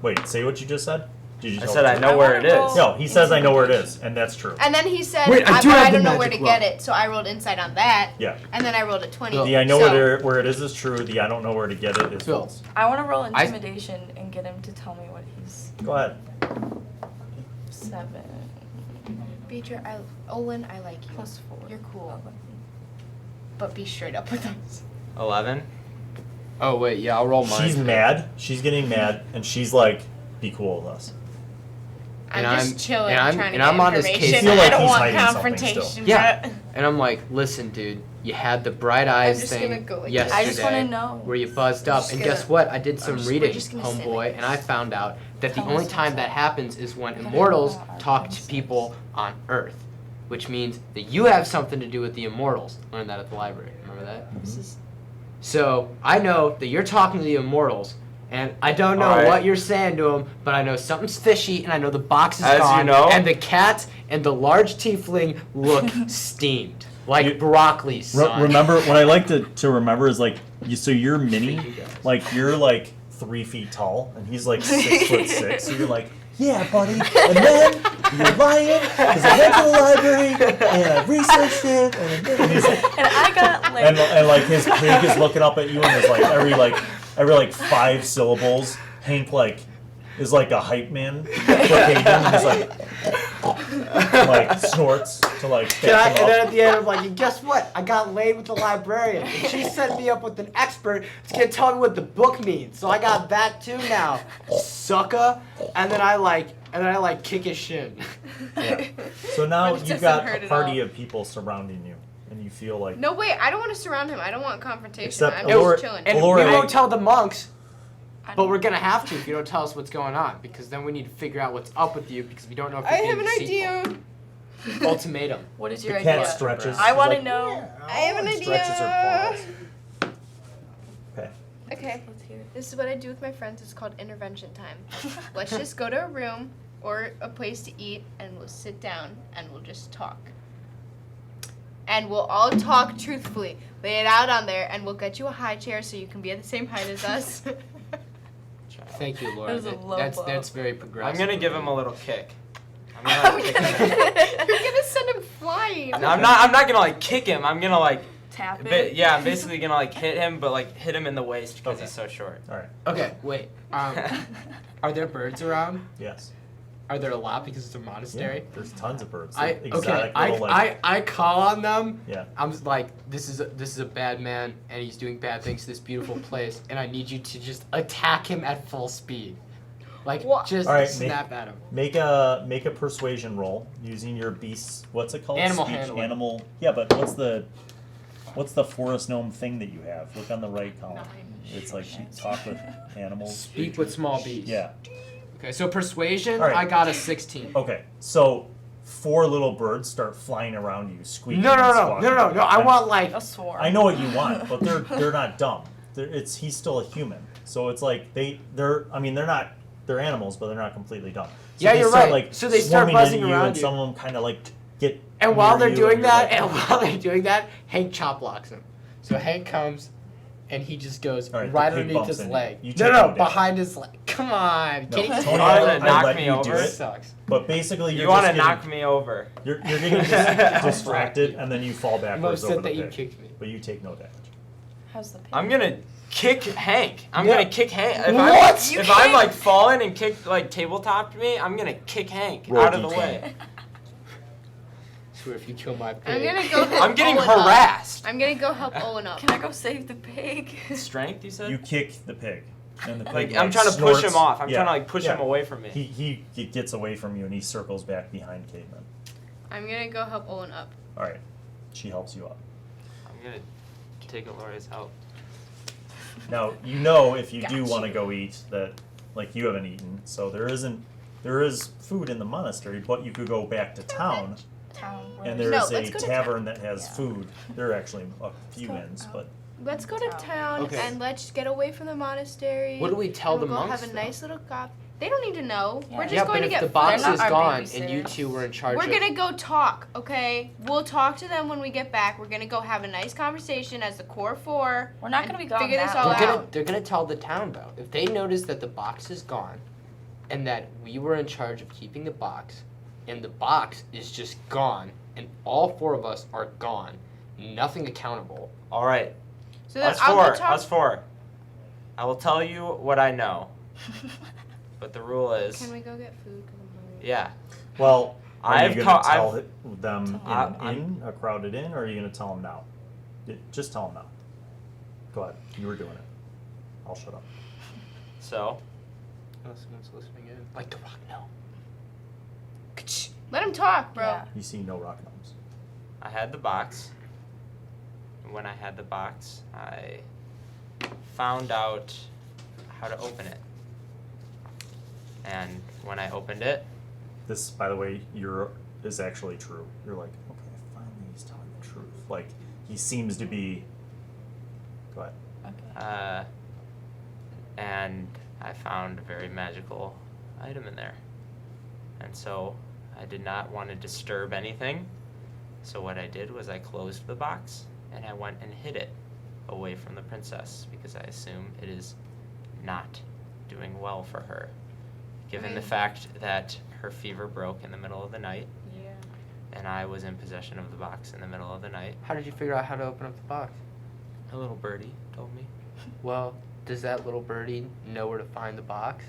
Wait, say what you just said? Did you I tell said the I truth? know where it is. No, he says I know where it is, and that's true. And then he said, Wait, I do but have I the don't know where to magic get roll. it, so I rolled insight on that. Yeah. And then I rolled a 20. Bill. The I know So- where it is true. The I don't know where to get it is Bill. false. I want to roll intimidation and get him to tell me what he's. Go ahead. 7 Beecher, Olan, I like you. plus 4. You're cool. 11. But be straight up with us. 11? Oh wait, yeah, I'll roll mine. She's mad. She's getting mad, and she's like, "Be cool with us." I'm And just I'm- chilling, and I'm- trying to and get I'm on his information. case. I feel like I don't he's want hiding something confrontation. still. Yeah. but- And I'm like, listen, dude, you had the bright eyes just gonna thing go like yesterday. I just want to know. Where you buzzed up, just and gonna- guess what? I did some we're reading, just gonna say homeboy, like and I this. found out that the Tell only us time what's that up. happens is when But I immortals don't know our talk to princess. people on Earth, which means that you have something to do with the immortals. Learned that at the library. Remember that? This is So I know that you're talking to the immortals, and I don't know Alright. what you're saying to them, but I know something's fishy, and I know the box is As you gone, know- and the cat and the large tiefling look steamed, like You- broccoli, son. Remember, what I like to remember is like, so you're mini, You guys. like you're like 3 feet tall, and he's like 6'6". So you're like, yeah, buddy. And then you're lying because I went to the library and I researched it, and he's like, and I got like. and like his pig is looking up at you, and there's like every 5 syllables, Hank like is like a hype man for Hayden, and he's like snorts to like Can I, back and him then up. at the end, I'm like, and guess what? I got laid with the librarian. And she set me up with an expert who's gonna tell me what the book means. So I got that too now, sucker. And then I like kick his shin. Yeah. So now But it you've doesn't got hurt a at party all. of people surrounding you, and you feel like No, wait, I don't want to surround him. I don't want confrontation. Except I'm Allura- just chilling. And Laura- we won't tell the monks, I but don't- we're gonna have to if you don't tell us what's going on, because then we need to figure out what's up with you, because we don't know if you're I have being an deceitful. idea. Ultimatum. What is the your cat idea? stretches. I She's want to like, know. I have an and idea. stretches her paws. Okay. Okay, Let's hear it. this is what I do with my friends. It's called intervention time. Let's just go to a room or a place to eat, and we'll sit down and we'll just talk. And we'll all talk truthfully. Lay it out on there, and we'll get you a high chair so you can be at the same height as us. Thank you, Laura. That was a low That's blow. that's very I'm progressive. gonna give him a little kick. I'm I'm gonna gonna, kick him. you're gonna send him flying. No, I'm not gonna like kick him. I'm gonna like, Tap it. yeah, I'm basically gonna like hit him, but like hit him in the waist because Okay. he's so short. All right. Okay, wait. Are there birds around? Yes. Are there a lot because it's a monastery? Yeah, there's tons of birds. I They're okay. exotic little, like, I call on them. yeah. I'm just like, this is a bad man, and he's doing bad things to this beautiful place, and I need you to just attack him at full speed, like What? just All right, snap at him. Make a persuasion roll using your beast's what's it called? Animal Speech handling. animal. Yeah, but what's the forest gnome thing that you have? Look on the right column. It's like you talk with animals. Speak with small beasts. Yeah. Okay, so persuasion, All right. I got a 16. Okay. So 4 little birds start flying around you, squeaking. No, and no, no, squawking. no, no, no. I want like A swarm. I know what you want, but they're not dumb. He's still a human, so it's like they're not they're animals, but they're not completely dumb. So Yeah, they you're start, right. Like, So they start swarming buzzing into you, around and you. some of them kind of like get. And while near they're you, doing you're that, like, and while they're doing that, Hank chop blocks him. So Hank comes, and he just goes All right, the right pig underneath bumps his into leg. you. You No, take no, no damage. behind his leg. Come on, No, can you? Tony, wanna I'd knock let me you over? do This it, sucks. but basically you're You want just to getting, knock me over? You're getting distracted, and then you fall I'm backwards over upset the that you pig, kicked me. but you take no damage. How's the pig? I'm gonna kick Hank. I'm Yeah. gonna kick Hank. If What? I'm, if I'm like falling and kicked like tabletop me, I'm gonna kick Hank Roll out of the D10. way. Swear if you kill my pig. I'm gonna go help I'm getting Owen up. harassed. I'm gonna go help Owen up. Can I go save the pig? Strength, you said? You kick the pig, and the pig Like I'm trying to push him snorts. off. I'm Yeah, trying to like push yeah. him away from me. He gets away from you, and he circles back behind Caveman. I'm gonna go help Owen up. All right, she helps you up. I'm gonna take Aloria's help. Now you know if you do Got want to you. go eat that, like you haven't eaten, so there isn't There is food in the monastery, but you could go back to town, Town. and where- there is let's a go to tavern that has Yeah. food. There are actually a few go inns, out. but Let's go to town Okay. and let's get away from the monastery. What do we tell and the we'll go monks? have a though? nice little gop. They don't need to know. Yeah. We're just Yeah, going but to if get the box They're is not our gone and you babysitters. two were in charge We're of... gonna go talk, okay? We'll talk to them when we get back. We're gonna go have a nice conversation as the core four. We're not and gonna be gone figure this that all long. out. They're gonna tell the town though. If they notice that the box is gone, and that we were in charge of keeping the box, and the box is just gone, and all four of us are gone, nothing accountable. All right, So then us I'll four. go talk. Us four. I will tell you what I know, but the rule is, Can we go get food? 'Cause I'm hungry. yeah. well, are I've you going to ca- tell I've- them in I'm- an inn, a crowded inn, or are you going to tell them now? Just tell them now. Go ahead. You were doing it. I'll shut up. So Someone's listening in. Like the rock, no. Let him talk, bro. Yeah. You see no rock gnomes. I had the box. When I had the box, I found out how to open it. And when I opened it, This, by the way, is actually true. You're like, okay, finally he's telling the truth. Like, he seems to be. Go ahead. Okay. and I found a very magical item in there. And so I did not want to disturb anything. So what I did was I closed the box and I went and hid it away from the princess because I assume it is not doing well for her. Given the Right. fact that her fever broke in the middle of the night Yeah. and I was in possession of the box in the middle of the night, How did you figure out how to open up the box? a little birdie told me. Well, does that little birdie know where to find the box?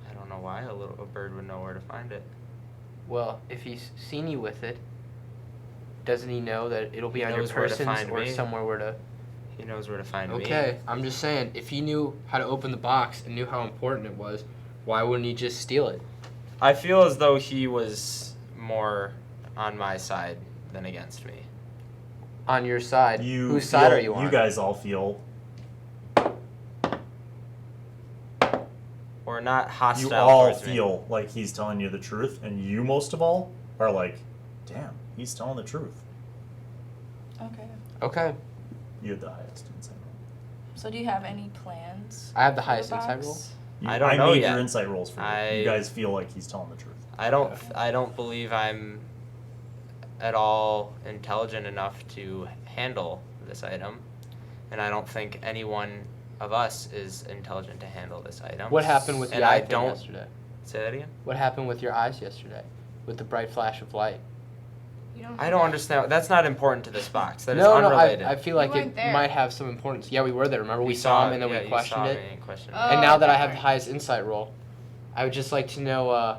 I don't know why a bird would know where to find it. Well, if he's seen you with it, doesn't he know that it'll be He on your knows where to persons find or me. somewhere where to... He knows where to find me. Okay, I'm just saying, if he knew how to open the box and knew how important it was, why wouldn't he just steal it? I feel as though he was more on my side than against me. On your side. You Whose side feel- are you on? You guys all feel. Or not hostile You all towards me. feel like he's telling you the truth, and you most of all are like, damn, he's telling the truth. Okay. Okay, You had the highest insight roll. So do you have any plans? I have the for highest box? insight roll. I don't know made yet. your insight rolls for you. I- You guys feel like he's telling the truth. I don't believe I'm at all intelligent enough to handle this item, and I don't think anyone of us is intelligent to handle this item. What happened with And the I eye thing don't yesterday? say that again. What happened with your eyes yesterday? With the bright flash of light? You don't I don't understand. That's not important to this box. That is No, unrelated. I feel like You it weren't there. might have some importance. Yeah, we were there. Remember, we saw him and then yeah, we you questioned saw it. me and questioned Oh, it. And now that I that's have the right. highest insight roll, I would just like to know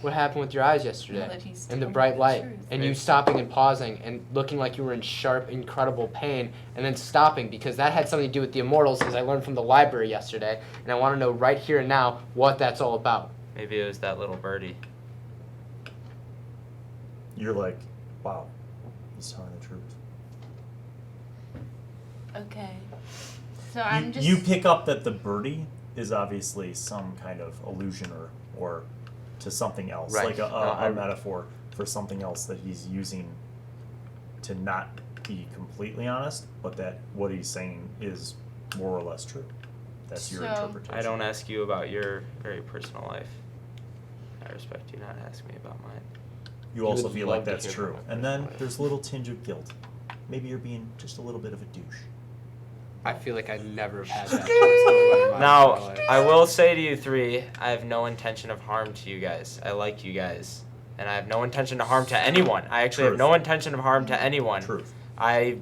what happened with your eyes yesterday Know that he's and the telling bright the light truth. and you stopping and pausing and looking like you were in sharp, incredible pain and then stopping because that had something to do with the immortals as I learned from the library yesterday and I want to know right here and now what that's all about. Maybe it was that little birdie. You're like, wow, he's telling the truth. Okay. So I'm just. You pick up that the birdie is obviously some kind of allusion or to something else, Right. like No, a metaphor for something else that he's using to not be completely honest, but that what he's saying is more or less true. That's your So- interpretation. I don't ask you about your very personal life. I respect you not asking me about mine. You also would feel love like to that's hear true. about my And then personal life. there's a little tinge of guilt. Maybe you're being just a little bit of a douche. I feel like I never have had that chance in my Now, life. I will say to you three, I have no intention of harm to you guys. I like you guys. And I have no intention of harm to anyone. I actually have Truth. no intention of harm to anyone. Truth. I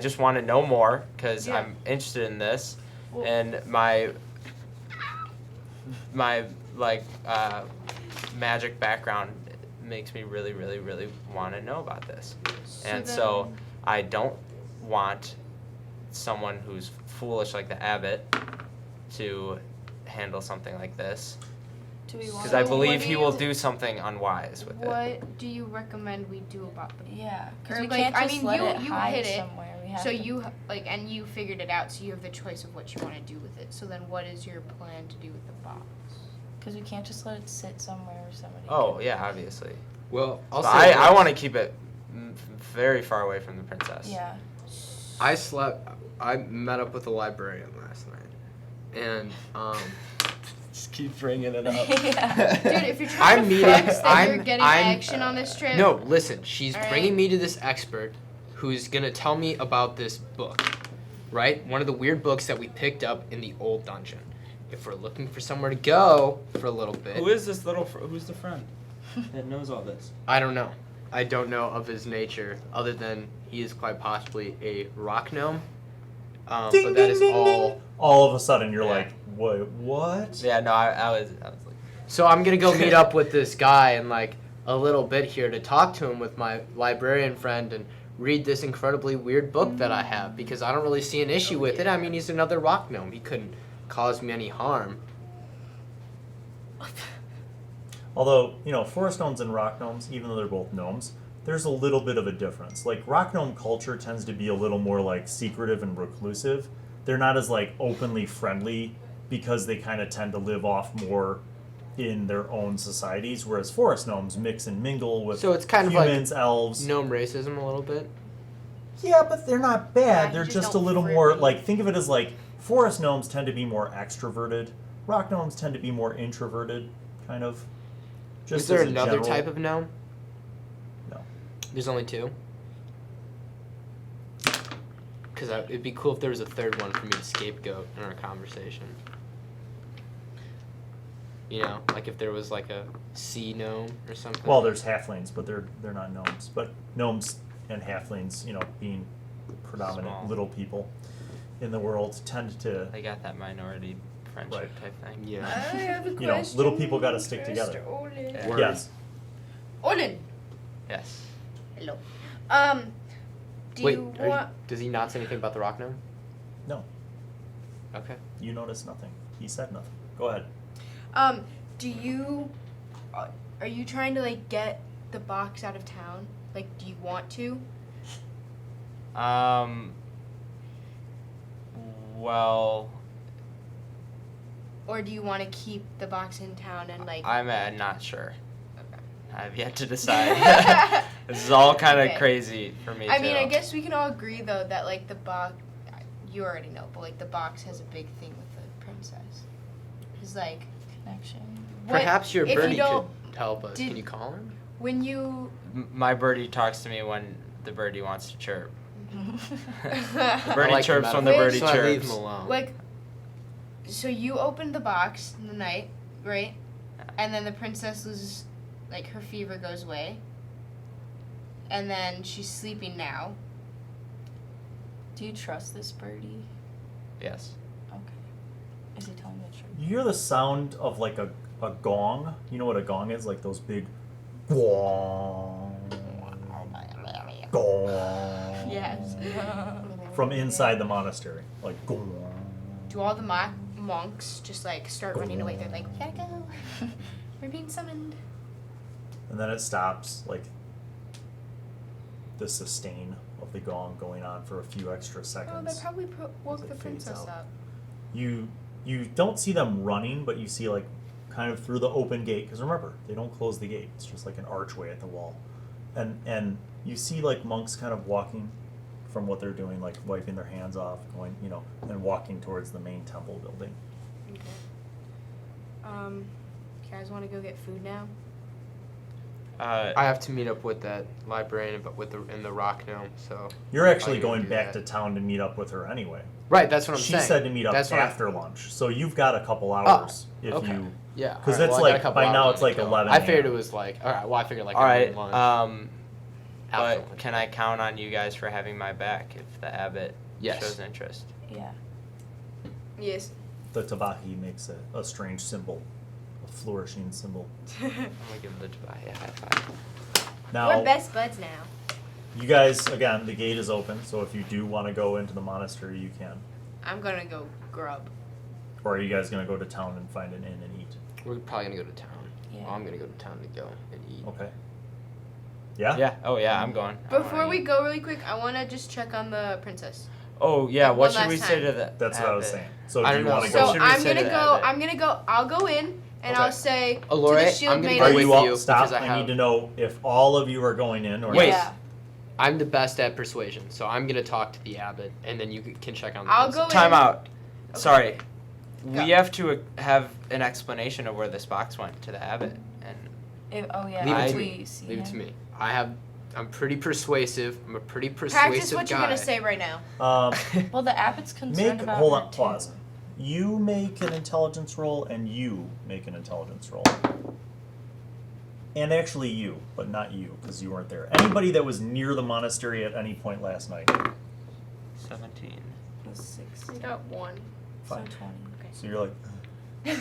just want to know more because Yeah. I'm interested in this. Well- And my like magic background makes me really, really, really want to know about this. And so then- I don't want someone who's foolish like the abbot to handle something like this Do we want? because I So believe what do he will you- do something unwise with it. What do you recommend we do about them? Yeah, because Or, we like, can't I just mean, let you- it you hide hid it, somewhere. We have So to- you and you figured it out. So you have the choice of what you want to do with it. So then, what is your plan to do with the box? Because we can't just let it sit somewhere or somebody. Oh yeah, obviously. Well, I'll But say I this. want to keep it very far away from the princess. Yeah. I met up with the librarian last night, and Just keep bringing it up. Yeah. Dude, if you're trying I'm to meeting- flex that you're I'm- getting I'm- action on this trip. no, listen. She's All right. bringing me to this expert, who's gonna tell me about this book, right? One of the weird books that we picked up in the old dungeon. If we're looking for somewhere to go for a little bit, Who is this who's the friend that knows all this? I don't know. I don't know of his nature, other than he is quite possibly a rock gnome. But that is all. All of a sudden, you're Yeah. like, wait, what? Yeah, no, I was like, So I'm gonna go meet up with this guy in like a little bit here to talk to him with my librarian friend and read this incredibly weird book that I have, because I don't really see an issue with it. I mean, he's another rock gnome. He couldn't cause me any harm. Although, forest gnomes and rock gnomes, even though they're both gnomes, there's a little bit of a difference. Like, rock gnome culture tends to be a little more, like, secretive and reclusive. They're not as, like, openly friendly because they kind of tend to live off more in their own societies, whereas forest gnomes mix and mingle with So it's kind of like humans, elves. Gnome racism a little bit. Yeah, but they're not bad. Yeah, you they're just just a don't little freak more, me. like, think of it as, like, forest gnomes tend to be more extroverted. Rock gnomes tend to be more introverted, kind of. Just Is there as a another general- type of gnome? No. There's only two. Because it'd be cool if there was a third one for me to scapegoat in our conversation. Like if there was like a sea gnome or something. Well, there's halflings, but they're not gnomes. But gnomes and halflings, being predominant Small. little people in the world, tend to, they got that minority friendship Right. type thing. I Yeah. have a little people gotta stick together. Olin. Yeah. Word. yes. Olin. Yes. Hello. Do Wait, you want? does he not say anything about the rock gnome? No, Okay. you noticed nothing. He said nothing. Go ahead. Do you? Are you trying to like get the box out of town? Like, do you want to? Well, Or do you want to keep the box in town and like? I'm not sure. Okay. I've yet to decide. This is all kind of Okay. crazy for me I too. mean, I guess we can all agree though that like the box, you already know, but like the box has a big thing with the princess. It's like Connection. what- Perhaps your if you birdie don't- could help us. did- Can you call him? when you. My birdie talks to me when the birdie wants to chirp. The I birdie like the chirps when the metaphor. birdie So I leave him chirps. alone. Like, so you opened the box in the night, right? And then the princess loses, like, her fever goes away. And then she's sleeping now. Do you trust this birdie? Yes. Okay. Is he telling the truth? You hear the sound of like a gong. You know what a gong is? Like those big gong. Gong. Yes. From inside the monastery. Like gong. Do all the monks just, like, start running away? They're like, we gotta go. We're being summoned. And then it stops, like the sustain of the gong going on for a few extra Oh, seconds. that probably woke it the fades princess out. up. You don't see them running, but you see like kind of through the open gate, because remember, they don't close the gate. It's just like an archway at the wall. And you see like monks kind of walking from what they're doing, like wiping their hands off, going, and walking towards the main temple building. Okay. You guys want to go get food now? I have to meet up with that librarian, but in the rock gnome. So You're actually you going do back that. to town to meet up with her anyway. right. That's what I'm She saying. said to meet up That's what after lunch, so you've got a couple hours if okay. you. Yeah. Because alright, it's well, I got a like couple by hours now on it's to like kill. 11. I figured it a.m. was like all right. Well, I figured like All right. around lunch. But after lunch. can I count on you guys for having my back if the abbot Yes. shows interest? Yeah. Yes. The tabahi makes a strange symbol, a flourishing symbol. I'm gonna give the Dubai a high five. Now, We're best buds now. you guys, again, the gate is open, so if you do want to go into the monastery, you can. I'm gonna go grub. Or are you guys going to go to town and find an inn and eat? We're probably gonna go to town. Yeah. Well, I'm gonna go to town to go and eat. Okay. Yeah? Yeah. Oh yeah, I'm going. I Before wanna we eat. go, really quick, I want to just check on the princess. Oh yeah. One What should last we say time. to the? That's what I was abbot? saying. So I do don't you know. want to So go? should we I'm say to gonna the go. abbot? I'll go in and Okay. I'll say to the Alore, shield I'm gonna maiden. go Are with you all? you Stop. because I I need have- to know if all of you are going in or Wait. Yeah. I'm the best at persuasion, so I'm gonna talk to the abbot, and then you can check on the I'll princess. go in. Time out. Sorry. Go. We have to have an explanation of where this box went to the abbot. And Oh yeah. Leave it if to we me. see Leave it to him. me. I'm pretty persuasive. I'm a pretty persuasive Practice what guy. you're gonna say right now. Well, the abbot's concerned about hold her on, too. pause. You make an intelligence roll, and you make an intelligence roll. And actually you, but not you, because you weren't there. Anybody that was near the monastery at any point last night. 17. It was 6. I got 1. So Fine. 20. So you're like,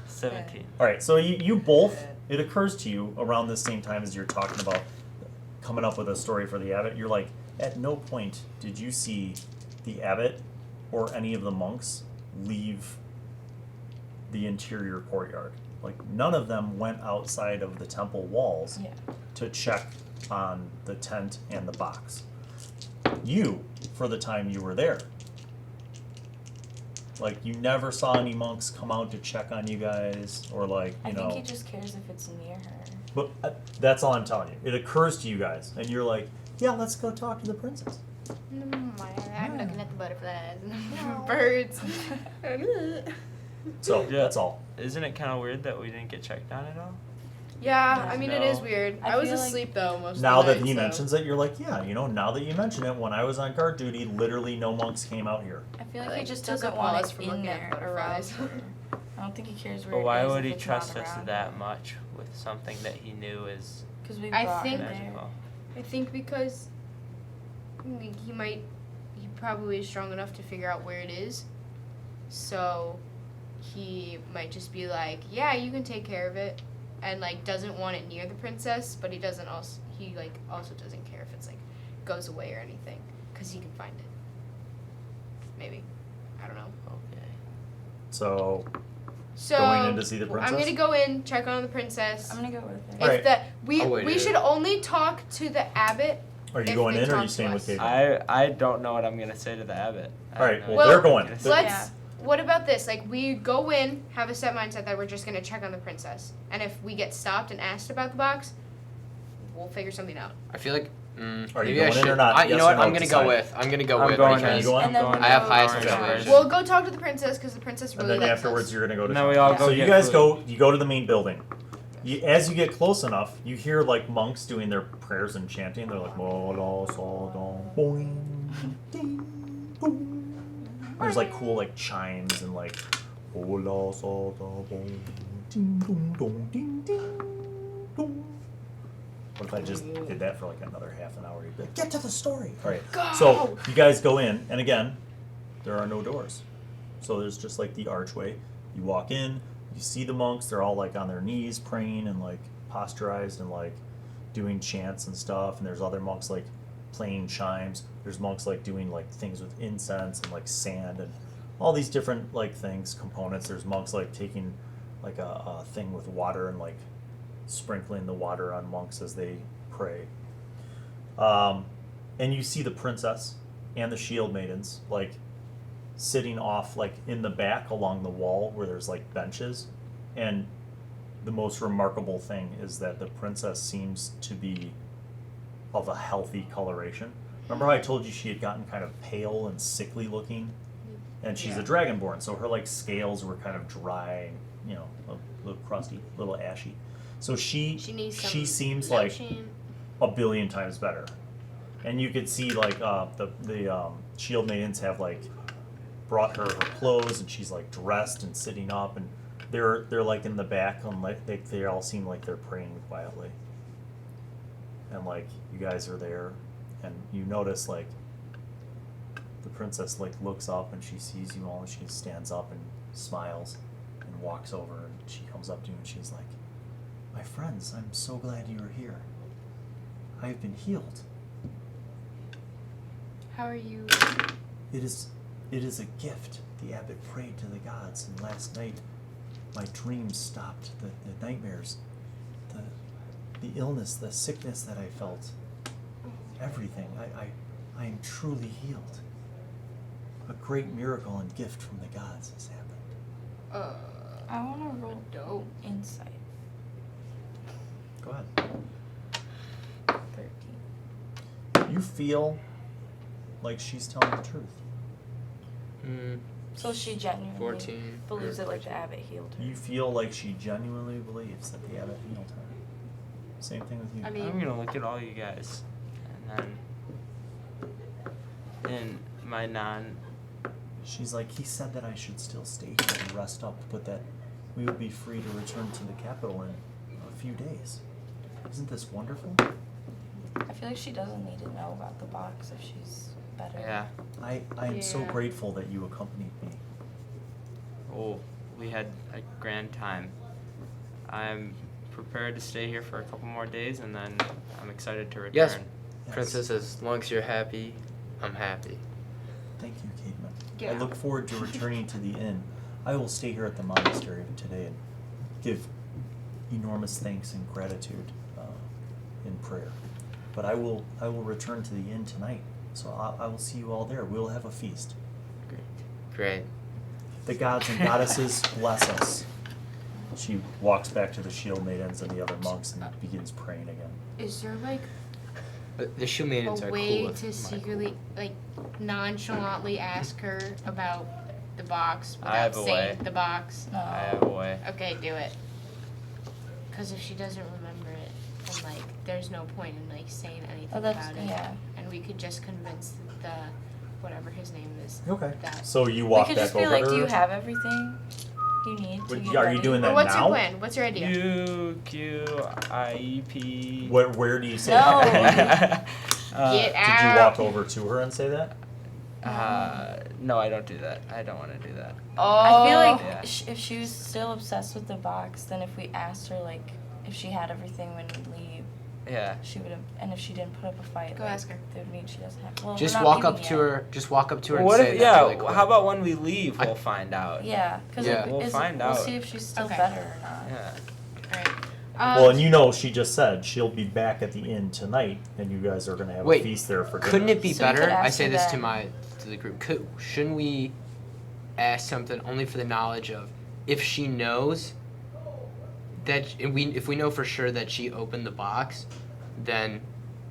17. all right. So you both. It occurs to you around the same time as you're talking about coming up with a story for the abbot. You're like, at no point did you see the abbot or any of the monks leave the interior courtyard. Like none of them went outside of the temple walls Yeah. to check on the tent and the box. You, for the time you were there, like you never saw any monks come out to check on you guys, or like I you think know. he just cares if it's near her. But that's all I'm telling you. It occurs to you guys, and you're like, yeah, let's go talk to the princess. I'm looking at the butterflies and birds. So Yeah. that's all. Isn't it kind of weird that we didn't get checked on at all? Yeah, I mean it is No. weird. I I was feel like- asleep though most Now of the that night, he so. mentions it, you're like, yeah, you know, now that you mention it, when I was on guard duty, literally no monks came out here. I feel like, Like, he just took a doesn't want pause it from in looking at there butterflies. around her. I don't think he cares where But it why is would if he it's trust not us around that her. much with something that he knew is Because we I brought think- her there. magical? I think because he probably is strong enough to figure out where it is. So he might just be like, yeah, you can take care of it. And like doesn't want it near the princess, but he also doesn't care if it's like goes away or anything. Because he can find it. Maybe. I don't know. Okay. So So Going in to see the I'm princess? gonna go in, check on the princess. I'm gonna go with her. If Alright. the we I'll wait we here. should only talk to the abbot. are you If going they in or are talk you to staying with us. Kate? I don't know what I'm gonna say to the abbot. I All right, don't know well, what they're I'm going. gonna The- say. Let's. Yeah. What about this? Like we go in, have a set mindset that we're just gonna check on the princess, and if we get stopped and asked about the box, we'll figure something out. I feel like. Are you maybe I going in or should. not? You Yes know or what? no, I'm gonna decide. go with. I'm gonna go I'm with going because in. You going? And then I'm we going I have go high to orange persuasion. version. We'll go talk to the princess because the princess And really then likes afterwards, us. you're gonna go to. Then we Sean. all Yeah. go So you get guys food. go. You go to the main building. As you get close enough, you hear like monks doing their prayers and chanting. They're like, "Mola sodom, boing, ding, boom." There's like cool like chimes and like, "Mola sodom, boing, ding, dong, dong, ding, ding, dong." What if I just did that for like another half an hour? You'd be like, "Get to the story." All right. So you guys go in, and again, there are no doors. So there's just like the archway. You walk in, you see the monks, they're all like on their knees praying and like posturized and like doing chants and stuff. And there's other monks like playing chimes. There's monks like doing like things with incense and like sand and all these different like things, components. There's monks like taking like a thing with water and like sprinkling the water on monks as they pray. And you see the princess and the shield maidens like sitting off like in the back along the wall where there's like benches. And the most remarkable thing is that the princess seems to be of a healthy coloration. Remember how I told you she had gotten kind of pale and sickly looking? And she's a dragonborn, so her like scales were kind of dry, you know, a little crusty, a little ashy. So she needs some seems like lotion. a billion times better. And you could see like the shield maidens have like brought her clothes, and she's like dressed and sitting up, and they're like in the back, and like they all seem like they're praying quietly. And like you guys are there, and you notice like the princess like looks up and she sees you all, and she stands up and smiles and walks over, and she comes up to you and she's like, "My friends, I'm so glad you are here. I have been healed. How are you? It is a gift. The abbot prayed to the gods, and last night my dreams stopped, the nightmares, the illness, the sickness that I felt, everything. I am truly healed. A great miracle and gift from the gods has happened." I wanna roll Dope. feel like she's telling the truth? So she genuinely 14. believes that like the abbot healed her. You feel like she genuinely believes that the abbot healed her. Same thing with you. I mean, I'm gonna look at all you guys, and then in my non. She's like, he said that I should still stay here and rest up, but that we would be free to return to the capital in a few days. Isn't this wonderful? I feel like she doesn't need to know about the box if she's better. Yeah. I am so Yeah. grateful that you accompanied me. Oh, we had a grand time. I'm prepared to stay here for a couple more days, and then I'm excited to return. Yes. Yes. Princess, as long as you're happy, I'm happy. Thank you, Cademan. Yeah. I look forward to returning to the inn. I will stay here at the monastery today and give enormous thanks and gratitude in prayer. But I will return to the inn tonight, so I will see you all there. We'll have a feast. Great. The gods and goddesses bless us. She walks back to the shield maidens and the other monks and begins praying again. is there like The shoe maidens a are way cool. with to my secretly, like, nonchalantly ask her about the box I have without a saying way. the box? No. I have a way. Okay, do it. Because if she doesn't remember it, then, like, there's no point in, like, saying anything Oh, that's about it. yeah. And we could just convince the, whatever his name is, Okay. that. So you We walk could back just be over like, to do you her? have everything you need to Would- get are you ready? doing that Or what's now? your plan? What's your idea? UQIEP. Where do you say No. that? Get Did out. you walk over to her and say that? No, I don't do that. I don't want to do that. I feel like Yeah. if she was still obsessed with the box, then if we asked her like if she had everything when we leave, Yeah. she would have. And if she didn't put up a fight, Go like, ask her. that would mean she doesn't have. Well, Just we're not walk leaving up to yet. her. Just walk up to her and What say if? that Yeah. really quick. How about when we leave, we'll find out. Yeah, because Yeah. We'll find we'll out. see if she's still Okay. better or not. Yeah. Alright. Well, and you know, she just said she'll be back at the inn tonight, and you guys are going to have Wait, a feast there for dinner. Couldn't it be So we could better? I ask say her this then. to the group. Shouldn't we ask something only for the knowledge of if she knows that if we know for sure that she opened the box, then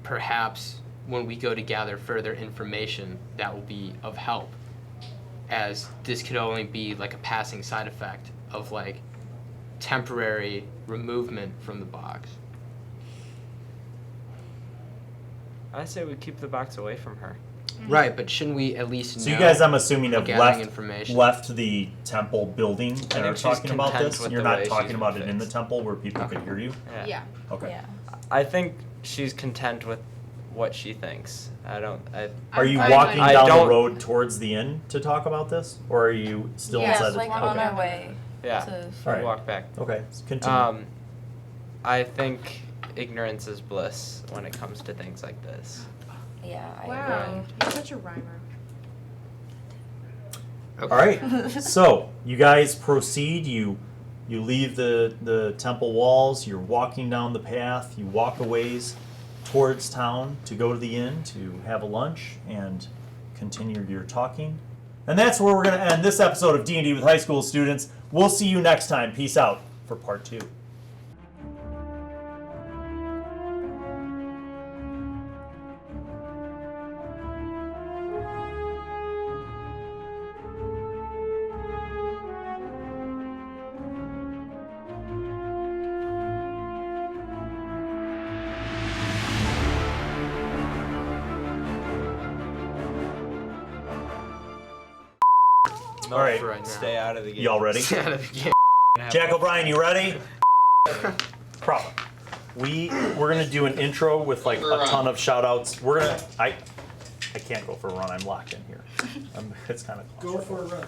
perhaps when we go to gather further information, that will be of help. As this could only be like a passing side effect of like temporary removement from the box. I say we keep the box away from her. Right, but shouldn't we at least So know? you guys, I'm assuming, have gathering left information. the temple building and think are she's talking about content this. with You're the not way talking she's about been it in the fixed. temple where people could hear you. Yeah. Okay. Yeah. I think she's content with what she thinks. Are you I'm walking fine. down the don't- road towards the inn to talk about this, or are you still Yeah, inside Yeah, the like walk on okay. our way Yeah. to. All We'll right. walk back. Okay, continue. I think ignorance is bliss when it comes to things like this. Yeah, I Wow. agree. You're such a rhymer. All right. So you guys proceed. You leave the temple walls. You're walking down the path. You walk a ways towards town to go to the inn to have a lunch and continue your talking. And that's where we're going to end this episode of D&D with high school students. We'll see you next time. Peace out for part 2. No, All right. for right now. Stay out of the game. Y'all ready? Jack O'Brien, you ready? Proper. We're gonna do an intro with like a ton of shout outs. I can't go for a run, I'm locked in here. It's kinda Go for a run.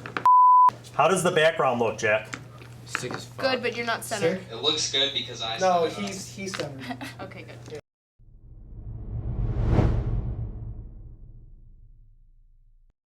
How does the background look, Jack? Sick as fuck. Good, but you're not centered. Sick? It looks good because I No, set it up. he's centered. Okay, good.